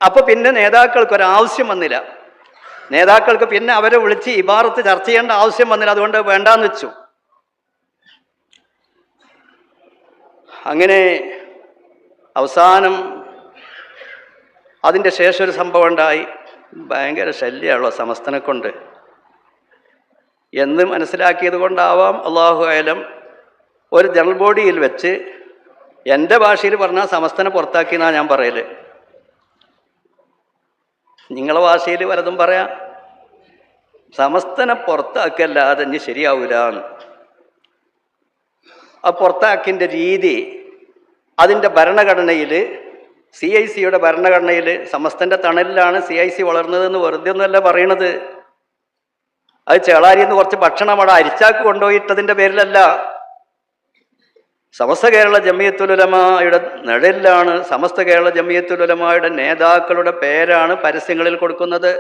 അപ്പോൾ പിന്നെ നേതാക്കൾക്കൊരാവശ്യം വന്നില്ല. നേതാക്കൾക്ക് പിന്നെ അവരെ വിളിച്ച് ഇബാറത്ത് ചർച്ച ചെയ്യേണ്ട ആവശ്യം വന്നില്ല. അതുകൊണ്ട് വേണ്ടാന്ന് വെച്ചു. അങ്ങനെ അവസാനം അതിൻ്റെ ശേഷം ഒരു സംഭവം ഉണ്ടായി. ഭയങ്കര ശല്യമുള്ള സമസ്തനെ കൊണ്ട് എന്ന് മനസ്സിലാക്കിയത് കൊണ്ടാവാം, അള്ളാഹു ആലം, ഒരു ജനറൽ ബോഡിയിൽ വെച്ച്, എൻ്റെ ഭാഷയിൽ പറഞ്ഞാൽ സമസ്തനെ പുറത്താക്കിയെന്നാണ് ഞാൻ പറയല്. നിങ്ങളെ ഭാഷയിൽ വലതും പറയാം. സമസ്തനെ പുറത്താക്കല്ലാതെ ഇനി ശരിയാവൂല എന്ന്. ആ പുറത്താക്കിൻ്റെ രീതി അതിൻ്റെ ഭരണഘടനയിൽ, CIC-യുടെ ഭരണഘടനയിൽ സമസ്തൻ്റെ തണലിലാണ് CIC വളർന്നതെന്ന് വെറുതെ ഒന്നുമല്ല പറയണത്. അത് ചേളാരിയിൽ നിന്ന് കുറച്ച് ഭക്ഷണം അവിടെ അരിച്ചാക്ക് കൊണ്ടുപോയിട്ടതിൻ്റെ പേരിലല്ല. സമസ്ത കേരള ജമിയത്തുൽ ഉലമായുടെ നിഴലിലാണ്. സമസ്ത കേരള ജമിയത്തുൽ ഉലമായുടെ നേതാക്കളുടെ പേരാണ് പരസ്യങ്ങളിൽ കൊടുക്കുന്നത്.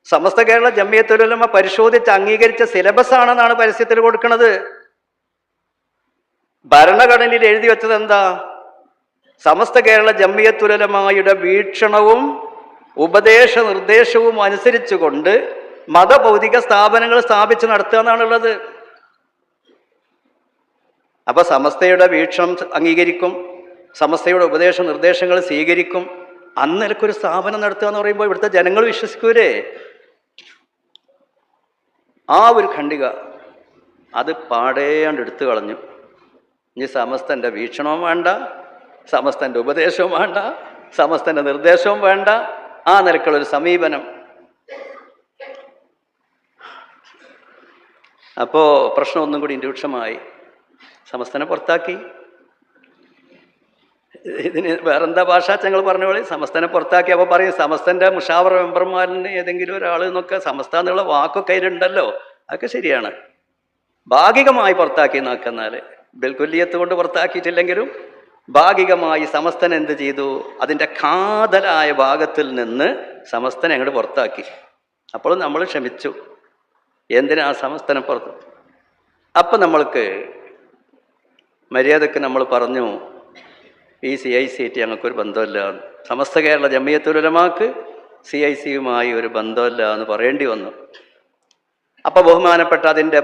സമസ്ത കേരള ജമിയത്തുൽ ഉലമ പരിശോധിച്ച് അംഗീകരിച്ച സിലബസ് ആണെന്നാണ് പരസ്യത്തിൽ കൊടുക്കുന്നത്. ഭരണഘടനയിൽ എഴുതി വെച്ചത് എന്താ? സമസ്ത കേരള ജമിയത്തുൽ ഉലമായുടെ വീക്ഷണവും ഉപദേശ നിർദ്ദേശവും അനുസരിച്ചുകൊണ്ട് മതഭൗതിക സ്ഥാപനങ്ങൾ സ്ഥാപിച്ച് നടത്തുക എന്നാണുള്ളത്. അപ്പൊ സമസ്തയുടെ വീക്ഷണം അംഗീകരിക്കും, സമസ്തയുടെ ഉപദേശ നിർദ്ദേശങ്ങൾ സ്വീകരിക്കും. അന്നിലക്കൊരു സ്ഥാപനം നടത്തുക എന്ന് പറയുമ്പോൾ ഇവിടുത്തെ ജനങ്ങൾ വിശ്വസിക്കൂലേ? ആ ഒരു ഖണ്ഡിക അത് പാടേണ്ട് എടുത്തു കളഞ്ഞു. ഇനി സമസ്തൻ്റെ വീക്ഷണവും വേണ്ട, സമസ്തൻ്റെ ഉപദേശവും വേണ്ട, സമസ്തൻ്റെ നിർദ്ദേശവും വേണ്ട, ആ നിലക്കുള്ളൊരു സമീപനം. അപ്പോൾ പ്രശ്നം ഒന്നും കൂടി രൂക്ഷമായി. സമസ്തനെ പുറത്താക്കി. ഇതിന് വേറെന്താ ഭാഷ ഞങ്ങൾ പറഞ്ഞ പോലെ സമസ്തനെ പുറത്താക്കി. അപ്പോൾ പറയും സമസ്തൻ്റെ മുഷാവറ മെമ്പർമാരിന് ഏതെങ്കിലും ഒരാൾ എന്നൊക്കെ സമസ്ത എന്നുള്ള വാക്കൊക്കെ അതിലുണ്ടല്ലോ. അതൊക്കെ ശരിയാണ്. ഭാഗികമായി പുറത്താക്കി നോക്കെന്നാൽ ബിൽക്കുല്ലിയത്ത് കൊണ്ട് പുറത്താക്കിയിട്ടില്ലെങ്കിലും ഭാഗികമായി സമസ്തൻ എന്ത് ചെയ്തു? അതിൻ്റെ കാതലായ ഭാഗത്തിൽ നിന്ന് സമസ്തനെ അങ്ങോട്ട് പുറത്താക്കി. അപ്പോൾ നമ്മൾ ക്ഷമിച്ചു. എന്തിനാ സമസ്തനെ പുറത്ത്? അപ്പം നമ്മൾക്ക് മര്യാദക്ക് നമ്മൾ പറഞ്ഞു, ഈ CIC ആയിട്ട് ഞങ്ങൾക്കൊരു ബന്ധമില്ല, സമസ്ത കേരള ജമിയത്തുൽ ഉലമാക്ക് CIC-യുമായി ഒരു ബന്ധമില്ല എന്ന് പറയേണ്ടി വന്നു. അപ്പോൾ ബഹുമാനപ്പെട്ട അതിൻ്റെ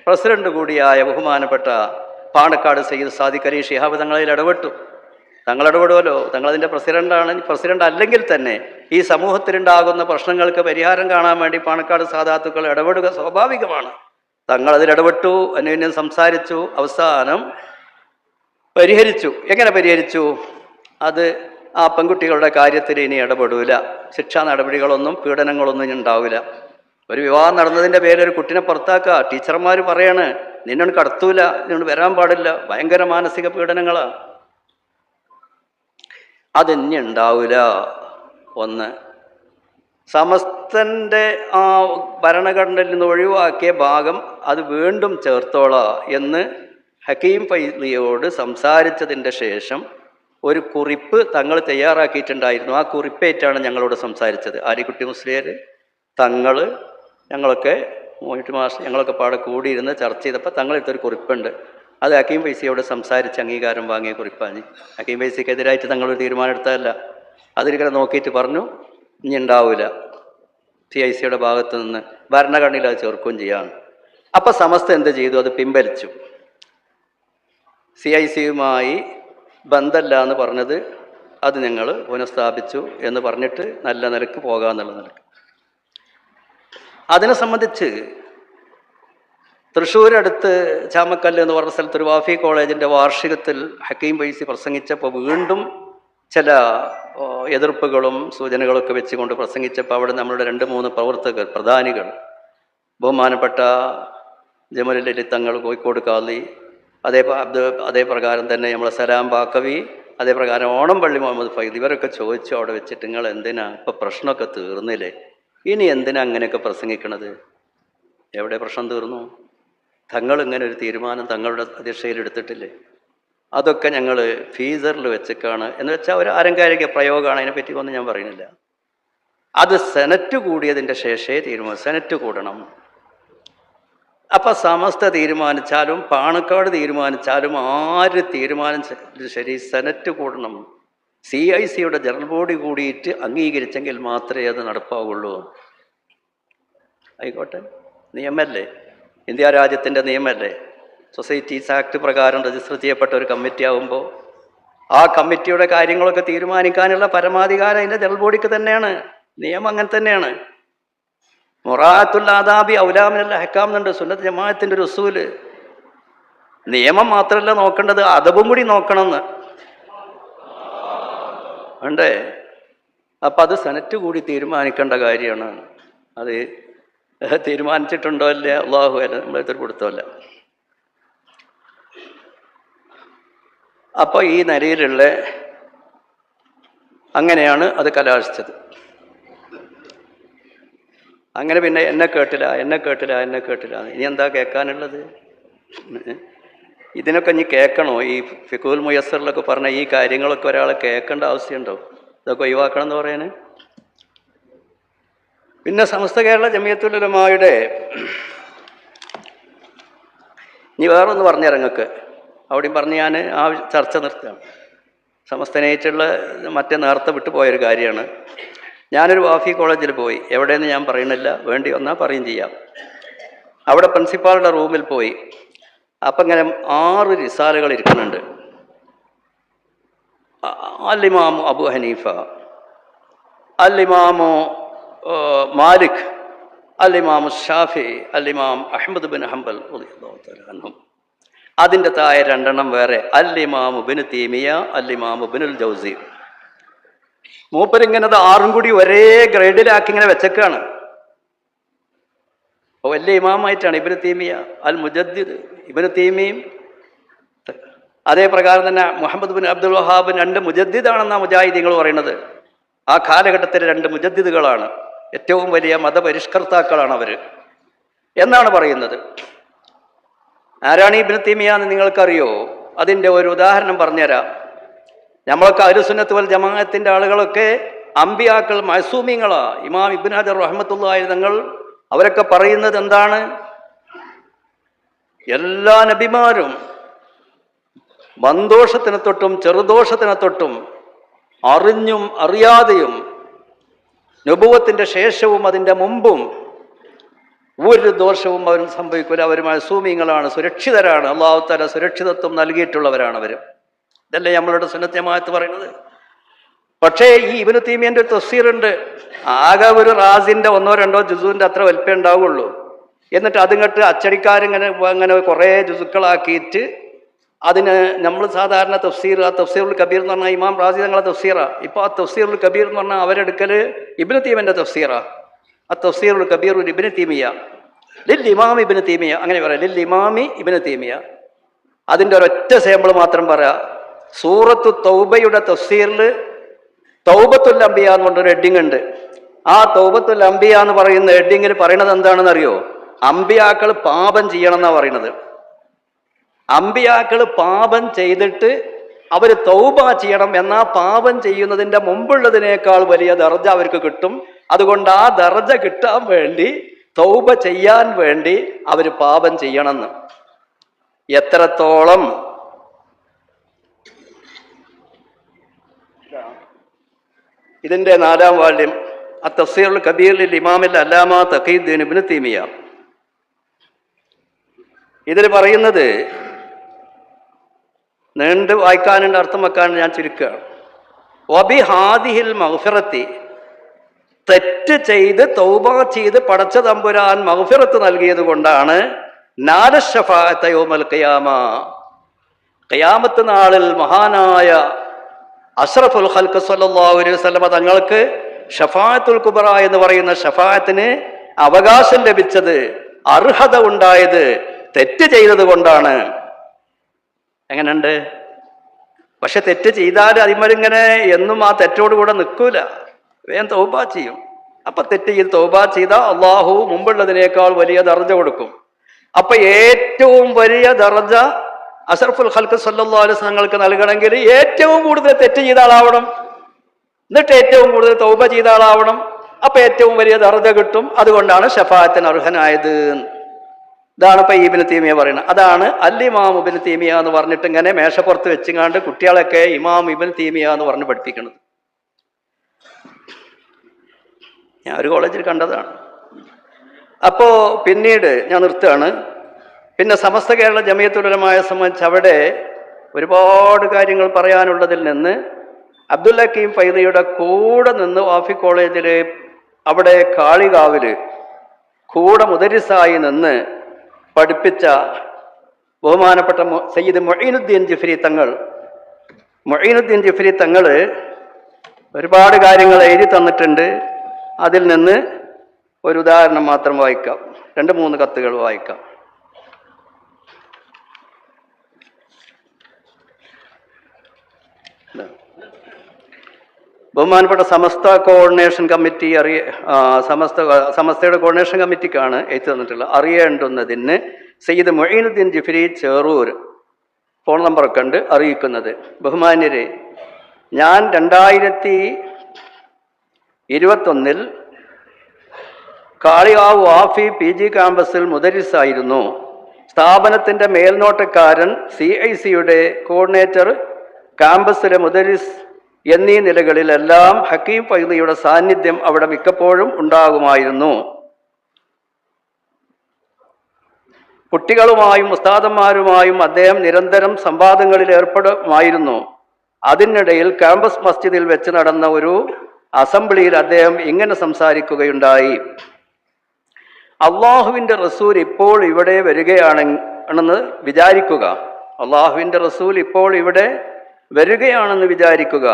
പ്രസിഡന്റ് കൂടിയായ ബഹുമാനപ്പെട്ട പാണക്കാട് സയ്യിദ് സാദിഖ് അലി ശിഹാബ് തങ്ങളിൽ ഇടപെട്ടു. തങ്ങൾ ഇടപെടുമല്ലോ, തങ്ങളതിൻ്റെ പ്രസിഡന്റാണ്. പ്രസിഡന്റ് അല്ലെങ്കിൽ തന്നെ ഈ സമൂഹത്തിലുണ്ടാകുന്ന പ്രശ്നങ്ങൾക്ക് പരിഹാരം കാണാൻ വേണ്ടി പാണക്കാട് സാദാത്തുക്കൾ ഇടപെടുക സ്വാഭാവികമാണ്. തങ്ങളതിൽ ഇടപെട്ടു, അന്യോന്യം സംസാരിച്ചു, അവസാനം പരിഹരിച്ചു. എങ്ങനെ പരിഹരിച്ചു? അത് ആ പെൺകുട്ടികളുടെ കാര്യത്തിൽ ഇനി ഇടപെടൂല, ശിക്ഷാ നടപടികളൊന്നും പീഡനങ്ങളൊന്നും ഉണ്ടാവില്ല. ഒരു വിവാഹം നടന്നതിൻ്റെ പേരിൽ ഒരു കുട്ടിനെ പുറത്താക്കുക, ടീച്ചർമാർ പറയാണ് നിന്നോട് കടത്തൂല, നിന്നോട് വരാൻ പാടില്ല, ഭയങ്കര മാനസിക പീഡനങ്ങളാണ്. അതിനി ഉണ്ടാവില്ല. ഒന്ന്, സമസ്തൻ്റെ ആ ഭരണഘടനയിൽ നിന്ന് ഒഴിവാക്കിയ ഭാഗം അത് വീണ്ടും ചേർത്തോളാം എന്ന് ഹക്കീം ഫൈസിയോട് സംസാരിച്ചതിൻ്റെ ശേഷം ഒരു കുറിപ്പ് തങ്ങൾ തയ്യാറാക്കിയിട്ടുണ്ടായിരുന്നു. ആ കുറിപ്പേറ്റാണ് ഞങ്ങളോട് സംസാരിച്ചത്. ആലിക്കുട്ടി മുസ്ലിയാർ, തങ്ങൾ, ഞങ്ങളൊക്കെ മോഹിറ്റ് മാഷ്, ഞങ്ങളൊക്കെ പാടെ കൂടിയിരുന്ന് ചർച്ച ചെയ്തപ്പോൾ തങ്ങളെടുത്തൊരു കുറിപ്പുണ്ട്. അത് ഹക്കീം ഫൈസിയോട് സംസാരിച്ച് അംഗീകാരം വാങ്ങിയ കുറിപ്പാണ്. ഹക്കീം ഫൈസിക്കെതിരായിട്ട് തങ്ങളൊരു തീരുമാനം എടുത്തതല്ല. അതിലിങ്ങനെ നോക്കിയിട്ട് പറഞ്ഞു ഇനി ഉണ്ടാവില്ല, CIC-യുടെ ഭാഗത്ത് നിന്ന് ഭരണഘടനയിൽ അത് ചേർക്കുകയും ചെയ്യാണ്. അപ്പം സമസ്ത എന്ത് ചെയ്തു? അത് പിൻവലിച്ചു. CIC-യുമായി ബന്ധമല്ല എന്ന് പറഞ്ഞത് അത് ഞങ്ങൾ പുനഃസ്ഥാപിച്ചു എന്ന് പറഞ്ഞിട്ട് നല്ല നിലക്ക് പോകാമെന്നുള്ള നിലക്ക്. അതിനെ സംബന്ധിച്ച് തൃശ്ശൂരടുത്ത് ചാമക്കല്ല് എന്ന് പറഞ്ഞ സ്ഥലത്ത് ഒരു വാഫി കോളേജിൻ്റെ വാർഷികത്തിൽ ഹക്കീം ഫൈസി പ്രസംഗിച്ചപ്പോൾ വീണ്ടും ചില എതിർപ്പുകളും സൂചനകളൊക്കെ വെച്ചുകൊണ്ട് പ്രസംഗിച്ചപ്പോൾ അവിടെ നമ്മളുടെ 2-3 പ്രവർത്തകർ, പ്രധാനികൾ, ബഹുമാനപ്പെട്ട ജമലുൽ തങ്ങൾ, കോഴിക്കോട് കാളി, അതേ പ്രകാരം തന്നെ നമ്മളെ സലാം ബാക്കവി, അതേ പ്രകാരം ഓണംപള്ളി മുഹമ്മദ് ഫൈദ്, ഇവരൊക്കെ ചോദിച്ചു അവിടെ വെച്ചിട്ട് നിങ്ങൾ എന്തിനാ ഇപ്പം പ്രശ്നമൊക്കെ തീർന്നില്ലേ, ഇനി എന്തിനാ അങ്ങനെയൊക്കെ പ്രസംഗിക്കണത്? എവിടെ പ്രശ്നം തീർന്നു? തങ്ങൾ ഇങ്ങനെ ഒരു തീരുമാനം തങ്ങളുടെ അധ്യക്ഷതയിൽ എടുത്തിട്ടില്ലേ? അതൊക്കെ ഞങ്ങൾ ഫീസറിൽ വെച്ചേക്കാണ് എന്ന് വെച്ചാൽ ഒരു ആലങ്കാരിക പ്രയോഗമാണ്, അതിനെപ്പറ്റി ഒന്നും ഞാൻ പറയുന്നില്ല. അത് സെനറ്റ് കൂടിയതിൻ്റെ ശേഷമേ തീരുമാനം, സെനറ്റ് കൂടണം. അപ്പം സമസ്ത തീരുമാനിച്ചാലും പാണക്കാട് തീരുമാനിച്ചാലും ആര് തീരുമാനിച്ചാലും ശരി, സെനറ്റ് കൂടണം. CIC-യുടെ ജനറൽ ബോഡി കൂടിയിട്ട് അംഗീകരിച്ചെങ്കിൽ മാത്രമേ അത് നടപ്പാവുള്ളൂ. ആയിക്കോട്ടെ, നിയമല്ലേ, ഇന്ത്യ രാജ്യത്തിൻ്റെ നിയമല്ലേ. സൊസൈറ്റീസ് ആക്ട് പ്രകാരം രജിസ്റ്റർ ചെയ്യപ്പെട്ട ഒരു കമ്മിറ്റി ആകുമ്പോൾ ആ കമ്മിറ്റിയുടെ കാര്യങ്ങളൊക്കെ തീരുമാനിക്കാനുള്ള പരമാധികാരം അതിൻ്റെ ജനറൽ ബോഡിക്ക് തന്നെയാണ്. നിയമം അങ്ങനെ തന്നെയാണ്. മുറാഅത്തുൽ ആദാബി ഔലാമിനൽ അഹ്കാം എന്നുണ്ട് സുന്നത്ത് ജമാഅത്തിൻ്റെ ഒരു ഉസൂല്. നിയമം മാത്രമല്ല നോക്കേണ്ടത്, അദബും കൂടി നോക്കണമെന്ന് വേണ്ടേ? അപ്പം അത് സെനറ്റ് കൂടി തീരുമാനിക്കേണ്ട കാര്യമാണ്. അത് തീരുമാനിച്ചിട്ടുണ്ടോ അല്ലേ അള്ളാഹു അല്ല, നമ്മളെടുത്തൊരു കൊടുത്തല്ല. അപ്പോൾ ഈ നിലയിലുള്ള അങ്ങനെയാണ് അത് കലാശിച്ചത്. അങ്ങനെ പിന്നെ എന്നെ കേട്ടില്ല ഇനി എന്താ കേൾക്കാനുള്ളത്? ഇതിനൊക്കെ ഇനി കേൾക്കണോ? ഈ ഫിഖുൽ മുയസ്സറിലൊക്കെ പറഞ്ഞ ഈ കാര്യങ്ങളൊക്കെ ഒരാൾ കേൾക്കേണ്ട ആവശ്യമുണ്ടോ? ഇതൊക്കെ ഒഴിവാക്കണം എന്ന് പറയാൻ. പിന്നെ സമസ്ത കേരള ജമിയത്തുൽ ഉലമായുടെ ഇനി വേറൊന്ന് പറഞ്ഞിറങ്ങക്ക് അവിടെയും പറഞ്ഞ് ഞാൻ ആ ചർച്ച നിർത്തുകയാണ്. സമസ്തനായിട്ടുള്ള മറ്റേ നേരത്തെ വിട്ടുപോയൊരു കാര്യമാണ്. ഞാനൊരു വാഫി കോളേജിൽ പോയി, എവിടെയെന്ന് ഞാൻ പറയുന്നില്ല, വേണ്ടി വന്നാൽ പറയും ചെയ്യാം. അവിടെ പ്രിൻസിപ്പാളുടെ റൂമിൽ പോയി. അപ്പം ഇങ്ങനെ 6 റിസാലുകൾ ഇരിക്കുന്നുണ്ട്. അൽ-ഇമാമു അബു ഹനീഫ, അൽ-ഇമാമു മാലിക്, അൽ-ഇമാമു ഷാഫി, അൽ-ഇമാം അഹ്മദ് ബിൻ ഹംബൽ റളിയല്ലാഹു തആല അൻഹും. അതിൻ്റെ താഴെ 2 വേറെ, അൽ-ഇമാമു ബിൻ തീമിയ, അൽ-ഇമാമു ബിനുൽ ജൗസി. മൂപ്പരിങ്ങനെ 6 കൂടി ഒരേ ഗ്രേഡിലാക്കി ഇങ്ങനെ വെച്ചേക്കാണ്. അപ്പോൾ വലിയ ഇമാമായിട്ടാണ് ഇബ്നു തീമിയ, അൽ മുജദ്ദിദ് ഇബ്നു തീമിയും. അതേ പ്രകാരം തന്നെ മുഹമ്മദ് ബിൻ അബ്ദുൽ വഹാബ് 2 മുജദ്ദിദാണെന്നാണ് മുജാഹിദീങ്ങൾ പറയുന്നത്. ആ കാലഘട്ടത്തിലെ 2 മുജദ്ദിദുകളാണ്, ഏറ്റവും വലിയ മതപരിഷ്കർത്താക്കളാണ് അവർ എന്നാണ് പറയുന്നത്. ആരാണ് ഇബ്നു തൈമിയ്യ എന്ന് നിങ്ങൾക്കറിയോ? അതിൻ്റെ ഒരു ഉദാഹരണം പറഞ്ഞുതരാം. നമ്മളൊക്കെ അഹ്ലുസുന്നത്ത് വൽ ജമാഅത്തിന്റെ ആളുകളൊക്കെ അമ്പിയാക്കൾ മഅ്സൂമീങ്ങളാ. ഇമാം ഇബ്നു ഹജർ റഹ്മത്തുള്ളാഹി തങ്ങൾ അവരൊക്കെ പറയുന്നത് എന്താണ്? എല്ലാ നബിമാരും വൻദോഷത്തിനെ തൊട്ടും ചെറുദോഷത്തിനെ തൊട്ടും അറിഞ്ഞും അറിയാതെയും നബുവത്തിന്റെ ശേഷവും അതിൻ്റെ മുമ്പും ഒരു ദോഷവും അവർ സംഭവിക്കില്ല. അവർ മഅ്സൂമീങ്ങളാണ്, സുരക്ഷിതരാണ്. അല്ലാഹു തആല സുരക്ഷിതത്വം നൽകിയിട്ടുള്ളവരാണ് അവർ. ഇതല്ലേ നമ്മളുടെ സുന്നത്ത് ജമാഅത്ത് പറയുന്നത്. പക്ഷേ ഈ ഇബ്നു തൈമിയ്യന്റെ ഒരു തഫ്സീറുണ്ട്. ആകെ ഒരു റാസിന്റെ 1-2 ജുസുവിന്റെ അത്ര വലിപ്പം ഉണ്ടാവുള്ളൂ. എന്നിട്ട് അതിങ്ങോട്ട് അച്ചടിക്കാരിങ്ങനെ കുറേ ജുസുക്കളാക്കിയിട്ട് അതിന് നമ്മൾ സാധാരണ തഫ്സീർ, ആ തഫ്സീറുൽ കബീർ എന്ന് പറഞ്ഞാൽ ഇമാം റാസി തങ്ങളെ തഫ്സീറാ. ഇപ്പോൾ ആ തഫ്സീറുൽ കബീർ എന്ന് പറഞ്ഞാൽ അവരെടുക്കൽ ഇബ്നു തൈമിയ്യന്റെ തഫ്സീറാ. ആ തഫ്സീറുൽ കബീർ ഇബ്നു തൈമിയ്യ ലിൽ ഇമാം ഇബ്നു തൈമിയ്യ, അങ്ങനെ പറയാം, ലിൽ ഇമാമി ഇബ്നു തൈമിയ്യ. അതിൻ്റെ ഒരൊറ്റ സാമ്പിൾ മാത്രം പറയാം. സൂറത്തു തൗബയുടെ തഫ്സീറിൽ തൗബത്തുൽ അംബിയ എന്ന് പറഞ്ഞൊരു ഹെഡിങ് ഉണ്ട്. ആ തൗബത്തുൽ അംബിയ എന്ന് പറയുന്ന ഹെഡിങ്ങിൽ പറയുന്നത് എന്താണെന്ന് അറിയോ? അമ്പിയാക്കൾ പാപം ചെയ്യണം എന്നാണ് പറയുന്നത്. അമ്പിയാക്കൾ പാപം ചെയ്തിട്ട് അവർ തൗബ ചെയ്യണം. എന്നാൽ പാപം ചെയ്യുന്നതിൻ്റെ മുമ്പുള്ളതിനേക്കാൾ വലിയ ദർജ അവർക്ക് കിട്ടും. അതുകൊണ്ട് ആ ദർജ കിട്ടാൻ വേണ്ടി, തൗബ ചെയ്യാൻ വേണ്ടി അവർ പാപം ചെയ്യണമെന്ന്. എത്രത്തോളം ഇതിൻ്റെ 4-ാം വാല്യം തഫ്സീറുൽ കബീറിൽ ഇമാമിൽ അല്ലാമ തഖീദ്ദീൻ ഇബ്നു തൈമിയ്യ ഇതിൽ പറയുന്നത്, നീണ്ട് വായിക്കാനുണ്ട്, അർത്ഥം വെക്കാനുണ്ട്, ഞാൻ ചുരുക്കുകയാണ്. വബി ഹാദിഹിൽ മഗ്ഫിറത്തി, തെറ്റ് ചെയ്ത് തൗബ ചെയ്ത് പടച്ച തമ്പുരാൻ മഗ്ഫിറത്ത് നൽകിയത് കൊണ്ടാണ് നാല ശഫാഅത്ത യൗമൽ ഖിയാമ, ഖിയാമത്ത് നാളിൽ മഹാനായ അഷ്റഫുൽ ഖൽഖ് സ്വല്ലല്ലാഹു അലൈഹി വസല്ലമ തങ്ങൾക്ക് ഷഫാഅത്തുൽ കുബ്ര എന്ന് പറയുന്ന ഷഫാഅത്തിന് അവകാശം ലഭിച്ചത്, അർഹത ഉണ്ടായത് തെറ്റ് ചെയ്തത് കൊണ്ടാണ്. എങ്ങനെയുണ്ട്? പക്ഷെ തെറ്റ് ചെയ്താൽ അതിമരിങ്ങനെ എന്നും ആ തെറ്റോടുകൂടെ നിൽക്കൂല, വേഗം തൗബ ചെയ്യും. അപ്പൊ തെറ്റ് ചെയ്ത് തൗബ ചെയ്താൽ അള്ളാഹു മുമ്പുള്ളതിനേക്കാൾ വലിയ ദർജ കൊടുക്കും. അപ്പൊ ഏറ്റവും വലിയ ദർജ അഷ്റഫുൽ ഖൽഖ് സ്വല്ലല്ലാഹു അലൈഹി വസല്ലം തങ്ങൾക്ക് നൽകണമെങ്കിൽ ഏറ്റവും കൂടുതൽ തെറ്റ് ചെയ്ത ആളാവണം, എന്നിട്ട് ഏറ്റവും കൂടുതൽ തൗബ ചെയ്ത ആളാവണം. അപ്പൊ ഏറ്റവും വലിയ ദർജ കിട്ടും. അതുകൊണ്ടാണ് ഷഫാഅത്തിന് അർഹനായത്. ഇതാണ് ഇപ്പൊ ഇബ്നു തൈമിയ്യ പറയുന്നത്. അതാണ് അൽ ഇമാം ഇബ്നു തൈമിയ്യ എന്ന് പറഞ്ഞിട്ട് ഇങ്ങനെ മേശപ്പുറത്ത് വെച്ചുകൊണ്ട് കുട്ടികളൊക്കെ ഇമാം ഇബ്നു തൈമിയ്യ എന്ന് പറഞ്ഞ് പഠിപ്പിക്കുന്നത്. ഞാൻ ഒരു കോളേജിൽ കണ്ടതാണ്. അപ്പോ പിന്നീട് ഞാൻ നിർത്തുകയാണ്. പിന്നെ സമസ്ത കേരള ജമിയത്തുൽ ഉലമയെ സംബന്ധിച്ച് അവിടെ ഒരുപാട് കാര്യങ്ങൾ പറയാനുള്ളതിൽ നിന്ന് അബ്ദുൽ ഹക്കീം ഫൈദിയുടെ കൂടെ നിന്ന് വാഫി കോളേജിൽ അവിടെ കാളികാവില് കൂടെ മുദരിസായി നിന്ന് പഠിപ്പിച്ച ബഹുമാനപ്പെട്ട സയ്യിദ് മൊഈനുദ്ദീൻ ജിഫ്രി തങ്ങൾ ഒരുപാട് കാര്യങ്ങൾ എഴുതി തന്നിട്ടുണ്ട്. അതിൽ നിന്ന് ഒരു ഉദാഹരണം മാത്രം വായിക്കാം, 2-3 കത്തുകൾ വായിക്കാം. ബഹുമാനപ്പെട്ട സമസ്ത കോർഡിനേഷൻ കമ്മിറ്റി സമസ്തയുടെ കോർഡിനേഷൻ കമ്മിറ്റിക്കാണ് എഴുതി തന്നിട്ടുള്ളത്. അറിയേണ്ടുന്നതിന് സയ്യിദ് മൊഈനുദ്ദീൻ ജിഫ്രി ചേറൂർ ഫോൺ നമ്പറൊക്കെ ഉണ്ട് അറിയിക്കുന്നത്. ബഹുമാന്യരെ, ഞാൻ 2021 കാളികാവ് വാഫി PG ക്യാമ്പസിൽ മുദരിസായിരുന്നു. സ്ഥാപനത്തിൻ്റെ മേൽനോട്ടക്കാരൻ, CIC-യുടെ കോർഡിനേറ്റർ, ക്യാമ്പസിലെ മുദരിസ് എന്നീ നിലകളിലെല്ലാം ഹക്കീം ഫൈദിയുടെ സാന്നിധ്യം അവിടെ മിക്കപ്പോഴും ഉണ്ടാകുമായിരുന്നു. കുട്ടികളുമായും ഉസ്താദന്മാരുമായും അദ്ദേഹം നിരന്തരം സംവാദങ്ങളിൽ ഏർപ്പെടുമായിരുന്നു. അതിനിടയിൽ ക്യാമ്പസ് മസ്ജിദിൽ വെച്ച് നടന്ന ഒരു അസംബ്ലിയിൽ അദ്ദേഹം ഇങ്ങനെ സംസാരിക്കുകയുണ്ടായി: അള്ളാഹുവിൻ്റെ റസൂൽ ഇപ്പോൾ ഇവിടെ വരികയാണെന്ന് വിചാരിക്കുക. അള്ളാഹുവിൻ്റെ റസൂൽ ഇപ്പോൾ ഇവിടെ വരികയാണെന്ന് വിചാരിക്കുക.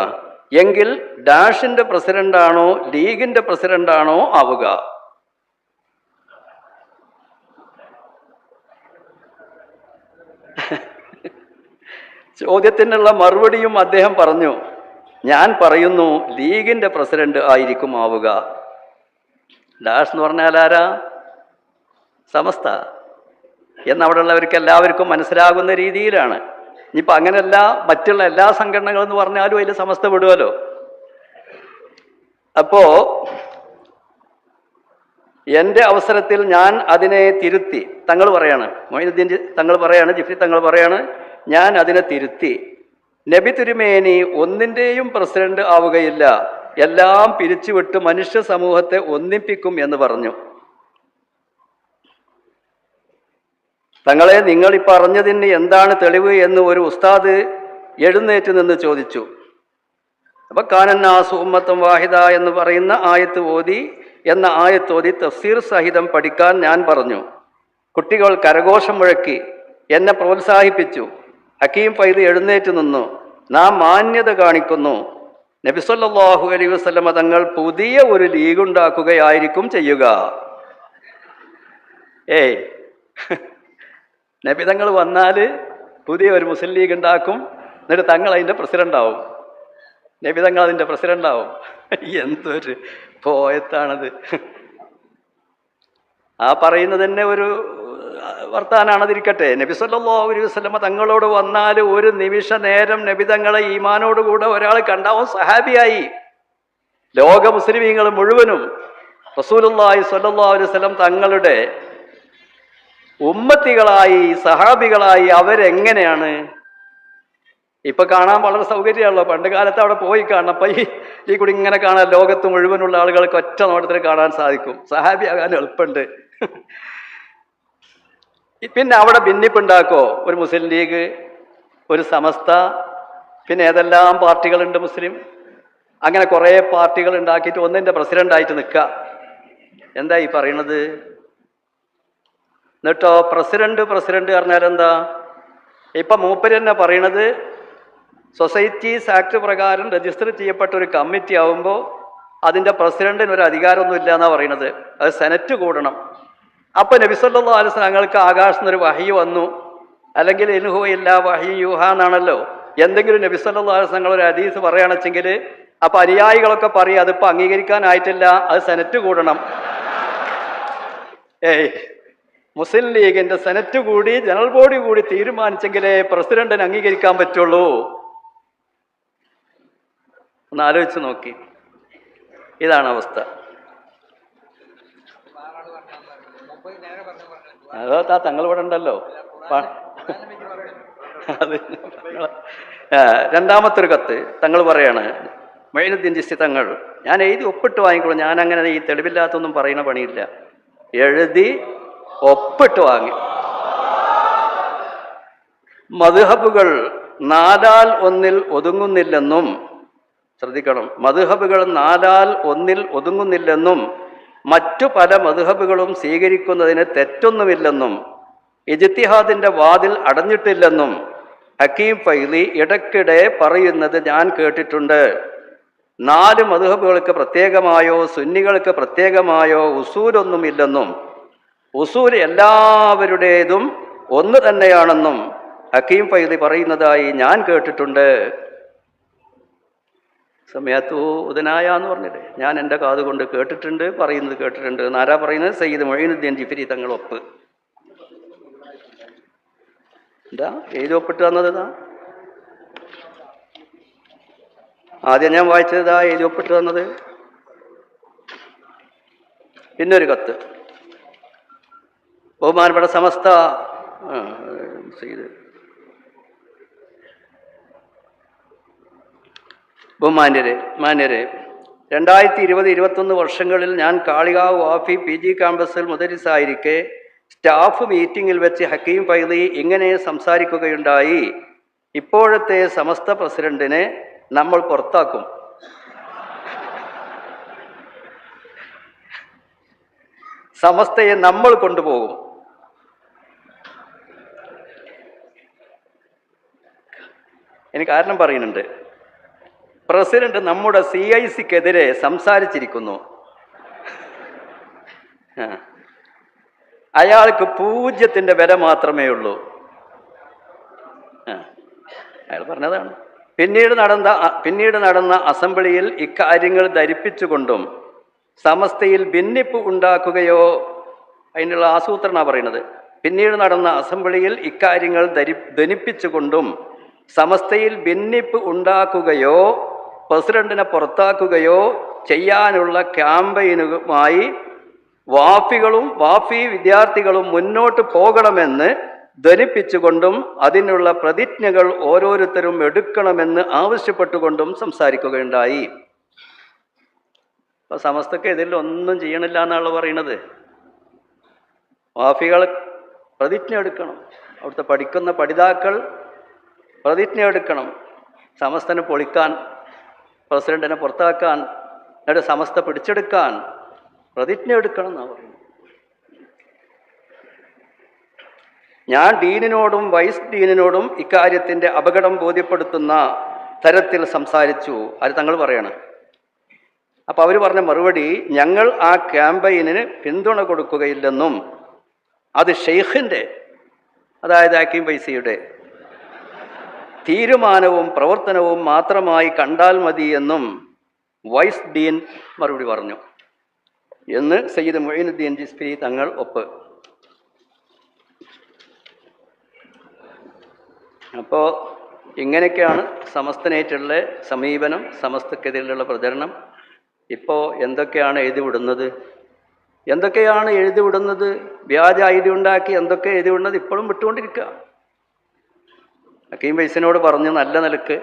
എങ്കിൽ ഡാഷിൻ്റെ പ്രസിഡന്റാണോ ലീഗിൻ്റെ പ്രസിഡന്റാണോ ആവുക? ചോദ്യത്തിനുള്ള മറുപടിയും അദ്ദേഹം പറഞ്ഞു, ഞാൻ പറയുന്നു ലീഗിൻ്റെ പ്രസിഡന്റ് ആയിരിക്കും ആവുക. ഡാഷ് എന്ന് പറഞ്ഞാൽ ആരാ? സമസ്ത. എന്നവിടെ ഉള്ളവർക്ക് എല്ലാവർക്കും മനസ്സിലാകുന്ന രീതിയിലാണ്. ഇനിയിപ്പോൾ അങ്ങനെയല്ല, മറ്റുള്ള എല്ലാ സംഘടനകളെന്ന് പറഞ്ഞാലും അതിൽ സമസ്ത വിടുമല്ലോ. അപ്പോ എൻ്റെ അവസരത്തിൽ ഞാൻ അതിനെ തിരുത്തി. തങ്ങൾ പറയാണ്, മൊയ്നുദ്ദീൻ തങ്ങൾ പറയാണ്, ജിഫ്രി തങ്ങൾ പറയാണ്, ഞാൻ അതിനെ തിരുത്തി. നബി തിരുമേനി ഒന്നിൻ്റെയും പ്രസിഡന്റ് ആവുകയില്ല, എല്ലാം പിരിച്ചുവിട്ട് മനുഷ്യ സമൂഹത്തെ ഒന്നിപ്പിക്കും എന്ന് പറഞ്ഞു. തങ്ങളെ, നിങ്ങൾ ഈ പറഞ്ഞതിന് എന്താണ് തെളിവ് എന്ന് ഒരു ഉസ്താദ് എഴുന്നേറ്റ് നിന്ന് ചോദിച്ചു. അപ്പൊ കാനന്നാസു ഉമ്മത്തും വാഹിദ എന്ന് പറയുന്ന ആയത്തോതി തഫ്സീർ സഹിതം പഠിക്കാൻ ഞാൻ പറഞ്ഞു. കുട്ടികൾ കരഘോഷം മുഴക്കി എന്നെ പ്രോത്സാഹിപ്പിച്ചു. ഹക്കീം ഫൈദ് എഴുന്നേറ്റ് നിന്നു. നാം മാന്യത കാണിക്കുന്നു. നബി സല്ലല്ലാഹു അലൈഹി വസല്ലമ തങ്ങൾ പുതിയ ഒരു ലീഗ് ഉണ്ടാക്കുകയായിരിക്കും ചെയ്യുക. നബി തങ്ങൾ വന്നാൽ പുതിയ ഒരു മുസ്ലിം ലീഗ് ഉണ്ടാക്കും, എന്നിട്ട് തങ്ങൾ അതിൻ്റെ പ്രസിഡൻ്റാവും. നബി തങ്ങൾ അതിൻ്റെ പ്രസിഡൻ്റാവും. എന്തൊരു പോയത്താണത്! ആ പറയുന്നത് തന്നെ ഒരു വർത്താനാണതിരിക്കട്ടെ. നബി സല്ലല്ലാഹു അലൈഹി വസല്ലമ തങ്ങളോട് വന്നാൽ ഒരു നിമിഷ നേരം നബി തങ്ങളെ ഈമാനോടുകൂടെ ഒരാൾ കണ്ടാവും സഹാബിയായി. ലോക മുസ്ലിമീങ്ങൾ മുഴുവനും റസൂലുള്ളാഹി സ്വല്ലല്ലാഹു അലൈഹി വസല്ലം തങ്ങളുടെ ഉമ്മത്തികളായി, സഹാബികളായി. അവരെങ്ങനെയാണ് ഇപ്പൊ കാണാൻ വളരെ സൗകര്യമാണല്ലോ. പണ്ട് കാലത്ത് അവിടെ പോയി കാണണം. അപ്പൊ ഈ കൂടി ഇങ്ങനെ കാണാൻ ലോകത്ത് മുഴുവനുള്ള ആളുകൾക്ക് ഒറ്റ നോട്ടത്തിൽ കാണാൻ സാധിക്കും. സഹാബിയാകാൻ എളുപ്പമുണ്ട്. പിന്നെ അവിടെ ഭിന്നിപ്പുണ്ടാക്കോ? ഒരു മുസ്ലിം ലീഗ്, ഒരു സമസ്ത, പിന്നെ ഏതെല്ലാം പാർട്ടികളുണ്ട് മുസ്ലിം. അങ്ങനെ കുറേ പാർട്ടികൾ ഉണ്ടാക്കിയിട്ട് ഒന്നിൻ്റെ പ്രസിഡൻ്റായിട്ട് നിൽക്കുക. എന്താ ഈ പറയണത്? എന്നിട്ടോ പ്രസിഡന്റ് പറഞ്ഞാൽ എന്താ? ഇപ്പം മൂപ്പര് തന്നെ പറയണത് സൊസൈറ്റീസ് ആക്ട് പ്രകാരം രജിസ്റ്റർ ചെയ്യപ്പെട്ട ഒരു കമ്മിറ്റി ആവുമ്പോൾ അതിൻ്റെ പ്രസിഡന്റിന് ഒരു അധികാരമൊന്നും ഇല്ല എന്നാണ് പറയണത്. അത് സെനറ്റ് കൂടണം. അപ്പം നബി സല്ലല്ലാഹു അലൈഹി വസല്ലം ഞങ്ങൾക്ക് ആകാശത്ത് നിന്ന് ഒരു വഹി വന്നു, അല്ലെങ്കിൽ ഇൻഹു ഇല്ലാ വഹി യൂഹ എന്നാണല്ലോ. എന്തെങ്കിലും നബി സല്ലല്ലാഹു അലൈഹി വസല്ലം ഒരു ഹദീസ് പറയുകയാണെച്ചെങ്കിൽ അപ്പം അനുയായികളൊക്കെ പറയും അതിപ്പോൾ അംഗീകരിക്കാനായിട്ടില്ല, അത് സെനറ്റ് കൂടണം. മുസ്ലിം ലീഗിൻ്റെ സെനറ്റ് കൂടി ജനറൽ ബോഡി കൂടി തീരുമാനിച്ചെങ്കിലേ പ്രസിഡന്റിന് അംഗീകരിക്കാൻ പറ്റുള്ളൂ. ഒന്ന് ആലോചിച്ച് നോക്കി. ഇതാണ് അവസ്ഥ. അതോ തങ്ങൾ ഇവിടെ ഉണ്ടല്ലോ. അത് രണ്ടാമത്തൊരു കത്ത് തങ്ങൾ പറയാണ്, മൊയ്നുദ്ദീൻ ചിശ്തി തങ്ങൾ, ഞാൻ എഴുതി ഒപ്പിട്ട് വാങ്ങിക്കോളൂ. ഞാൻ അങ്ങനെ ഈ തെളിവില്ലാത്തൊന്നും പറയുന്ന പണിയില്ല. എഴുതി ഒപ്പിട്ട് വാങ്ങി. മദ്ഹബുകൾ 4 1 ഒതുങ്ങുന്നില്ലെന്നും, ശ്രദ്ധിക്കണം, മദ്ഹബുകൾ 4 1 ഒതുങ്ങുന്നില്ലെന്നും മറ്റു പല മദ്ഹബുകളും സ്വീകരിക്കുന്നതിന് തെറ്റൊന്നുമില്ലെന്നും ഇജ്തിഹാദിന്റെ വാതിൽ അടഞ്ഞിട്ടില്ലെന്നും ഹക്കീം ഫൈദി ഇടയ്ക്കിടെ പറയുന്നത് ഞാൻ കേട്ടിട്ടുണ്ട്. 4 മദ്ഹബുകൾക്ക് പ്രത്യേകമായോ സുന്നികൾക്ക് പ്രത്യേകമായോ ഉസൂലൊന്നുമില്ലെന്നും ഉസൂൽ എല്ലാവരുടേതും ഒന്ന് തന്നെയാണെന്നും ഹക്കീം ഫൈദി പറയുന്നതായി ഞാൻ കേട്ടിട്ടുണ്ട്. സമയത്തു ഉദനായ എന്ന് പറഞ്ഞില്ലേ, ഞാൻ എൻ്റെ കാതുകൊണ്ട് കേട്ടിട്ടുണ്ട്, പറയുന്നത് കേട്ടിട്ടുണ്ട്. ആരാ പറയുന്നത്? സയ്യിദ് മൊയ്നുദ്ദീൻ ജിഫ്രി തങ്ങൾ ഒപ്പ്. എന്താ എഴുതി ഒപ്പിട്ട് തന്നത്? ആദ്യം ഞാൻ വായിച്ചതാ എഴുതി ഒപ്പിട്ട് തന്നത്. പിന്നൊരു കത്ത് ബഹുമാനപ്പെട്ട സമസ്ത മാന്യരെ 2020-21 വർഷങ്ങളിൽ ഞാൻ കാളികാവ് വാഫി PG ക്യാമ്പസിൽ മുദരിസായിരിക്കെ സ്റ്റാഫ് മീറ്റിങ്ങിൽ വെച്ച് ഹക്കീം ഫൈദി ഇങ്ങനെ സംസാരിക്കുകയുണ്ടായി: ഇപ്പോഴത്തെ സമസ്ത പ്രസിഡന്റിനെ നമ്മൾ പുറത്താക്കും. സമസ്തയെ നമ്മൾ കൊണ്ടുപോകും. എനിക്ക് കാരണം പറയുന്നുണ്ട്. പ്രസിഡന്റ് നമ്മുടെ CIC-ക്കെതിരെ സംസാരിച്ചിരിക്കുന്നു. അയാൾക്ക് 0 വില മാത്രമേ ഉള്ളൂ. അയാൾ പറഞ്ഞതാണ്. പിന്നീട് നടന്ന അസംബ്ലിയിൽ ഇക്കാര്യങ്ങൾ ധരിപ്പിച്ചുകൊണ്ടും സമസ്തയിൽ ഭിന്നിപ്പ് ഉണ്ടാക്കുകയോ, അതിനുള്ള ആസൂത്രണമാണ് പറയുന്നത്, പിന്നീട് നടന്ന അസംബ്ലിയിൽ ഇക്കാര്യങ്ങൾ ധനിപ്പിച്ചുകൊണ്ടും സമസ്തയിൽ ഭിന്നിപ്പ് ഉണ്ടാക്കുകയോ പ്രസിഡന്റിനെ പുറത്താക്കുകയോ ചെയ്യാനുള്ള ക്യാമ്പയിനുമായി വാഫി വിദ്യാർത്ഥികളും മുന്നോട്ട് പോകണമെന്ന് ധനിപ്പിച്ചുകൊണ്ടും അതിനുള്ള പ്രതിജ്ഞകൾ ഓരോരുത്തരും എടുക്കണമെന്ന് ആവശ്യപ്പെട്ടുകൊണ്ടും സംസാരിക്കുകയുണ്ടായി. അപ്പൊ സമസ്തക്ക് ഇതിൽ ഒന്നും ചെയ്യണില്ല എന്നാണ് പറയുന്നത്. വാഫികൾ പ്രതിജ്ഞ എടുക്കണം, അവിടുത്തെ പഠിക്കുന്ന പഠിതാക്കൾ പ്രതിജ്ഞ എടുക്കണം, സമസ്തനെ പൊളിക്കാൻ, പ്രസിഡന്റിനെ പുറത്താക്കാൻ, എന്നിട്ട് സമസ്ത പിടിച്ചെടുക്കാൻ പ്രതിജ്ഞ എടുക്കണം എന്നാണ് പറയുന്നത്. ഞാൻ ഡീനിനോടും വൈസ് ഡീനിനോടും ഇക്കാര്യത്തിൻ്റെ അപകടം ബോധ്യപ്പെടുത്തുന്ന തരത്തിൽ സംസാരിച്ചു. അത് തങ്ങൾ പറയണം. അപ്പോൾ അവർ പറഞ്ഞ മറുപടി, ഞങ്ങൾ ആ ക്യാമ്പയിനിന് പിന്തുണ കൊടുക്കുകയില്ലെന്നും അത് ഷെയ്ഖിൻ്റെ, അതായത് ഹക്കീം ഫൈസിയുടെ തീരുമാനവും പ്രവർത്തനവും മാത്രമായി കണ്ടാൽ മതിയെന്നും വൈസ് ഡീൻ മറുപടി പറഞ്ഞു എന്ന് സയ്യിദ് മുഈനുദ്ദീൻ ജിസ്ഫി തങ്ങൾ ഒപ്പ്. അപ്പോൾ ഇങ്ങനെയൊക്കെയാണ് സമസ്തനേറ്റുള്ള സമീപനം, സമസ്തക്കെതിരെയുള്ള പ്രചരണം. ഇപ്പോൾ എന്തൊക്കെയാണ് എഴുതി വിടുന്നത്, വ്യാജ ഐഡി ഉണ്ടാക്കി എന്തൊക്കെ എഴുതി വിടുന്നത് ഇപ്പോഴും വിട്ടുകൊണ്ടിരിക്കുക. ഹക്കീം ഫൈസിനോട് പറഞ്ഞ് നല്ല നിലക്ക്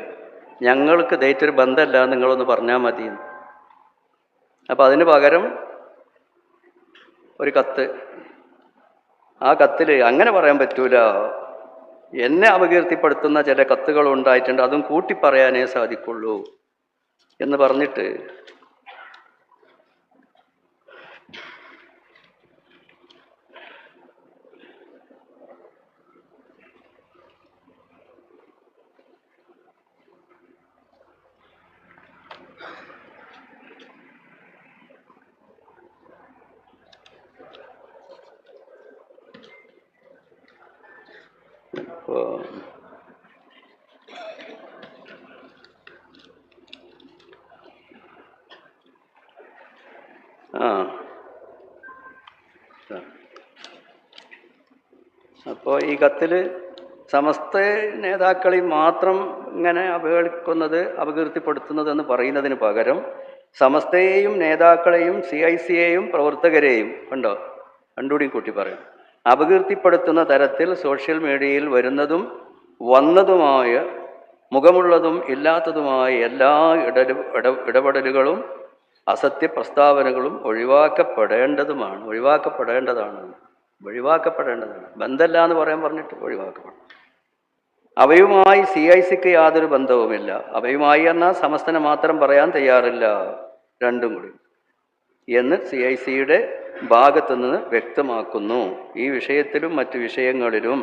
ഞങ്ങൾക്ക് ഇതായിട്ടൊരു ബന്ധമല്ല, നിങ്ങളൊന്ന് പറഞ്ഞാൽ മതി. അപ്പം അതിന് പകരം ഒരു കത്ത്, ആ കത്തിൽ അങ്ങനെ പറയാൻ പറ്റൂല, എന്നെ അപകീർത്തിപ്പെടുത്തുന്ന ചില കത്തുകൾ ഉണ്ടായിട്ടുണ്ട്, അതും കൂട്ടി പറയാനേ സാധിക്കുള്ളൂ എന്ന് പറഞ്ഞിട്ട് അപ്പോൾ ഈ കത്തിൽ സമസ്ത നേതാക്കളെയും മാത്രം ഇങ്ങനെ അപകീർത്തിപ്പെടുത്തുന്നത് എന്ന് പറയുന്നതിന് പകരം സമസ്തയെയും നേതാക്കളെയും CIC-യെയും പ്രവർത്തകരെയും ഉണ്ടോ രണ്ടുകൂടിയും കൂട്ടി പറയും അപകീർത്തിപ്പെടുത്തുന്ന തരത്തിൽ സോഷ്യൽ മീഡിയയിൽ വരുന്നതും വന്നതുമായ മുഖമുള്ളതും ഇല്ലാത്തതുമായ എല്ലാ ഇടപെടലുകളും അസത്യ പ്രസ്താവനകളും ഒഴിവാക്കപ്പെടേണ്ടതാണ്. ബന്ധമില്ല എന്ന് പറഞ്ഞിട്ട് ഒഴിവാക്കണം. അവയുമായി CIC-ക്ക് യാതൊരു ബന്ധവുമില്ല. അവയുമായി എന്നാൽ സമസ്തനെ മാത്രം പറയാൻ തയ്യാറില്ല, രണ്ടും കൂടി എന്ന് CIC-യുടെ ഭാഗത്തു നിന്ന് വ്യക്തമാക്കുന്നു. ഈ വിഷയത്തിലും മറ്റു വിഷയങ്ങളിലും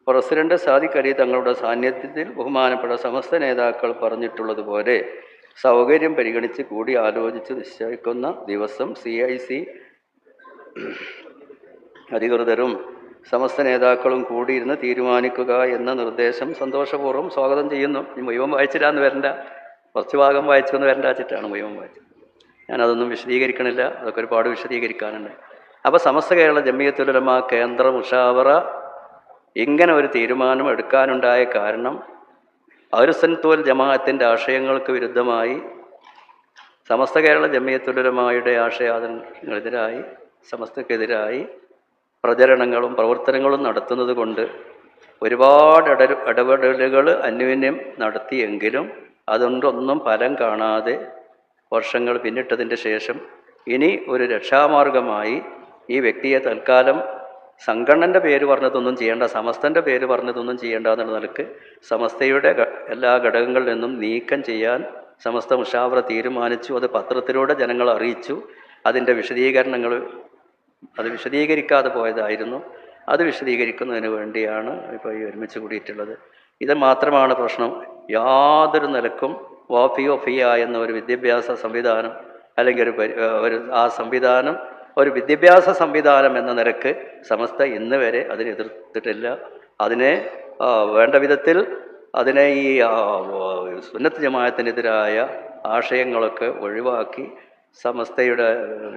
പ്രസിഡന്റ് സാദിഖ് അലി തങ്ങളുടെ സാന്നിധ്യത്തിൽ ബഹുമാനപ്പെട്ട സമസ്ത നേതാക്കൾ പറഞ്ഞിട്ടുള്ളതുപോലെ സൗകര്യം പരിഗണിച്ച് കൂടി ആലോചിച്ച് നിശ്ചയിക്കുന്ന ദിവസം CIC അധികൃതരും സമസ്ത നേതാക്കളും കൂടിയിരുന്ന് തീരുമാനിക്കുക എന്ന നിർദ്ദേശം സന്തോഷപൂർവ്വം സ്വാഗതം ചെയ്യുന്നു. മുഴുവൻ വായിച്ചിട്ടാന്ന് വരണ്ട, കുറച്ച് ഭാഗം വായിച്ചെന്ന് വരണ്ട വെച്ചിട്ടാണ് മുഴുവൻ വായിച്ചത്. ഞാനതൊന്നും വിശദീകരിക്കണില്ല, അതൊക്കെ ഒരുപാട് വിശദീകരിക്കാനുണ്ട്. അപ്പോൾ സമസ്ത കേരള ജമിയത്തുൽ ഉലമ കേന്ദ്ര മുഷാവറ ഇങ്ങനെ ഒരു തീരുമാനം എടുക്കാനുണ്ടായ കാരണം അഹ്ലുസുന്നത്ത് വൽ ജമാഅത്തിൻ്റെ ആശയങ്ങൾക്ക് വിരുദ്ധമായി സമസ്ത കേരള ജമിയത്തുൽ ഉലമയുടെ ആശയാദർശങ്ങൾക്കെതിരായി സമസ്തക്കെതിരായി പ്രചരണങ്ങളും പ്രവർത്തനങ്ങളും നടത്തുന്നത് കൊണ്ട് ഒരുപാട് ഇടപെടലുകൾ അന്യോന്യം നടത്തിയെങ്കിലും അതുകൊണ്ടൊന്നും ഫലം കാണാതെ വർഷങ്ങൾ പിന്നിട്ടതിൻ്റെ ശേഷം ഇനി ഒരു രക്ഷാമാർഗമായി ഈ വ്യക്തിയെ തൽക്കാലം സംഘടനൻ്റെ പേര് പറഞ്ഞതൊന്നും ചെയ്യേണ്ട, സമസ്തൻ്റെ പേര് പറഞ്ഞതൊന്നും ചെയ്യേണ്ട എന്നുള്ള നിലക്ക് സമസ്തയുടെ എല്ലാ ഘടകങ്ങളിൽ നിന്നും നീക്കം ചെയ്യാൻ സമസ്ത മുഷാവറ തീരുമാനിച്ചു. അത് പത്രത്തിലൂടെ ജനങ്ങളെ അറിയിച്ചു. അതിൻ്റെ വിശദീകരണങ്ങൾ അത് വിശദീകരിക്കാതെ പോയതായിരുന്നു. അത് വിശദീകരിക്കുന്നതിന് വേണ്ടിയാണ് ഇപ്പോൾ ഈ ഒരുമിച്ച് കൂടിയിട്ടുള്ളത്. ഇത് മാത്രമാണ് പ്രശ്നം. യാതൊരു നിലക്കും വാഫിയ എന്ന ഒരു വിദ്യാഭ്യാസ സംവിധാനം അല്ലെങ്കിൽ ആ സംവിധാനം ഒരു വിദ്യാഭ്യാസ സംവിധാനം എന്ന നിലക്ക് സമസ്ത ഇന്ന് വരെ അതിനെ എതിർത്തിട്ടില്ല. അതിനെ വേണ്ട വിധത്തിൽ അതിനെ ഈ സുന്നത്ത് ജമാഅത്തിനെതിരായ ആശയങ്ങളൊക്കെ ഒഴിവാക്കി സമസ്തയുടെ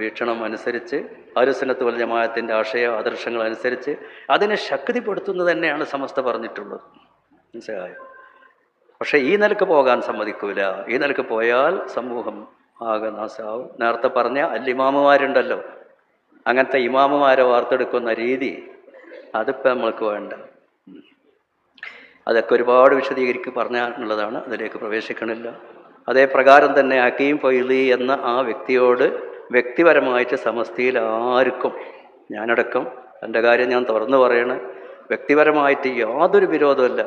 വീക്ഷണം അനുസരിച്ച് അഹ്ലുസുന്നത്ത് വൽ ജമാഅത്തിൻ്റെ ആദർശങ്ങൾ അനുസരിച്ച് അതിനെ ശക്തിപ്പെടുത്തുന്നത് തന്നെയാണ് സമസ്ത പറഞ്ഞിട്ടുള്ളത്. മനസ്സിലായോ? പക്ഷേ ഈ നിലക്ക് പോകാൻ സമ്മതിക്കൂല. ഈ നിലക്ക് പോയാൽ സമൂഹം ആകെ നാശാവും. നേരത്തെ പറഞ്ഞ ഇമാമുമാരുണ്ടല്ലോ, അങ്ങനത്തെ ഇമാമുമാരെ വാർത്തെടുക്കുന്ന രീതി അതിപ്പോൾ നമ്മൾക്ക് വേണ്ട. അതൊക്കെ ഒരുപാട് വിശദീകരിച്ച് പറഞ്ഞാലുള്ളതാണ്, അതിലേക്ക് പ്രവേശിക്കണില്ല. അതേ പ്രകാരം തന്നെ ഹക്കീം ഫൈളി എന്ന ആ വ്യക്തിയോട് വ്യക്തിപരമായിട്ട് സമസ്തയിൽ ആർക്കും, ഞാനടക്കം എൻ്റെ കാര്യം ഞാൻ തുറന്നു പറയണ, വ്യക്തിപരമായിട്ട് യാതൊരു വിരോധമല്ല.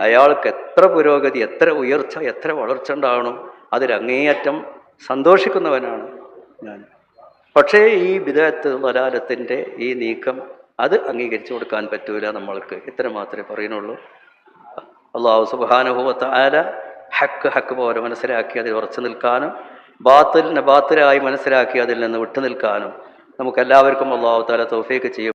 അയാൾക്ക് എത്ര പുരോഗതി, എത്ര ഉയർച്ച, എത്ര വളർച്ച ഉണ്ടാവണം, അതിലങ്ങേയറ്റം സന്തോഷിക്കുന്നവനാണ് ഞാൻ. പക്ഷേ ഈ ബിദഅത്ത് ദലാലത്തിൻ്റെ ഈ നീക്കം അത് അംഗീകരിച്ചു കൊടുക്കാൻ പറ്റൂല നമ്മൾക്ക്. ഇത്ര മാത്രമേ പറയുന്നുള്ളൂ. അല്ലാഹു സുബ്ഹാനഹു വ തആല ഹക്ക് പോലെ മനസ്സിലാക്കി അതിൽ ഉറച്ചു നിൽക്കാനും ബാത്തിലിനെ ബാത്തിലായി മനസ്സിലാക്കി അതിൽ നിന്ന് വിട്ടു നിൽക്കാനും നമുക്കെല്ലാവർക്കും അല്ലാഹു തആല തൗഫീഖ് ചെയ്യും.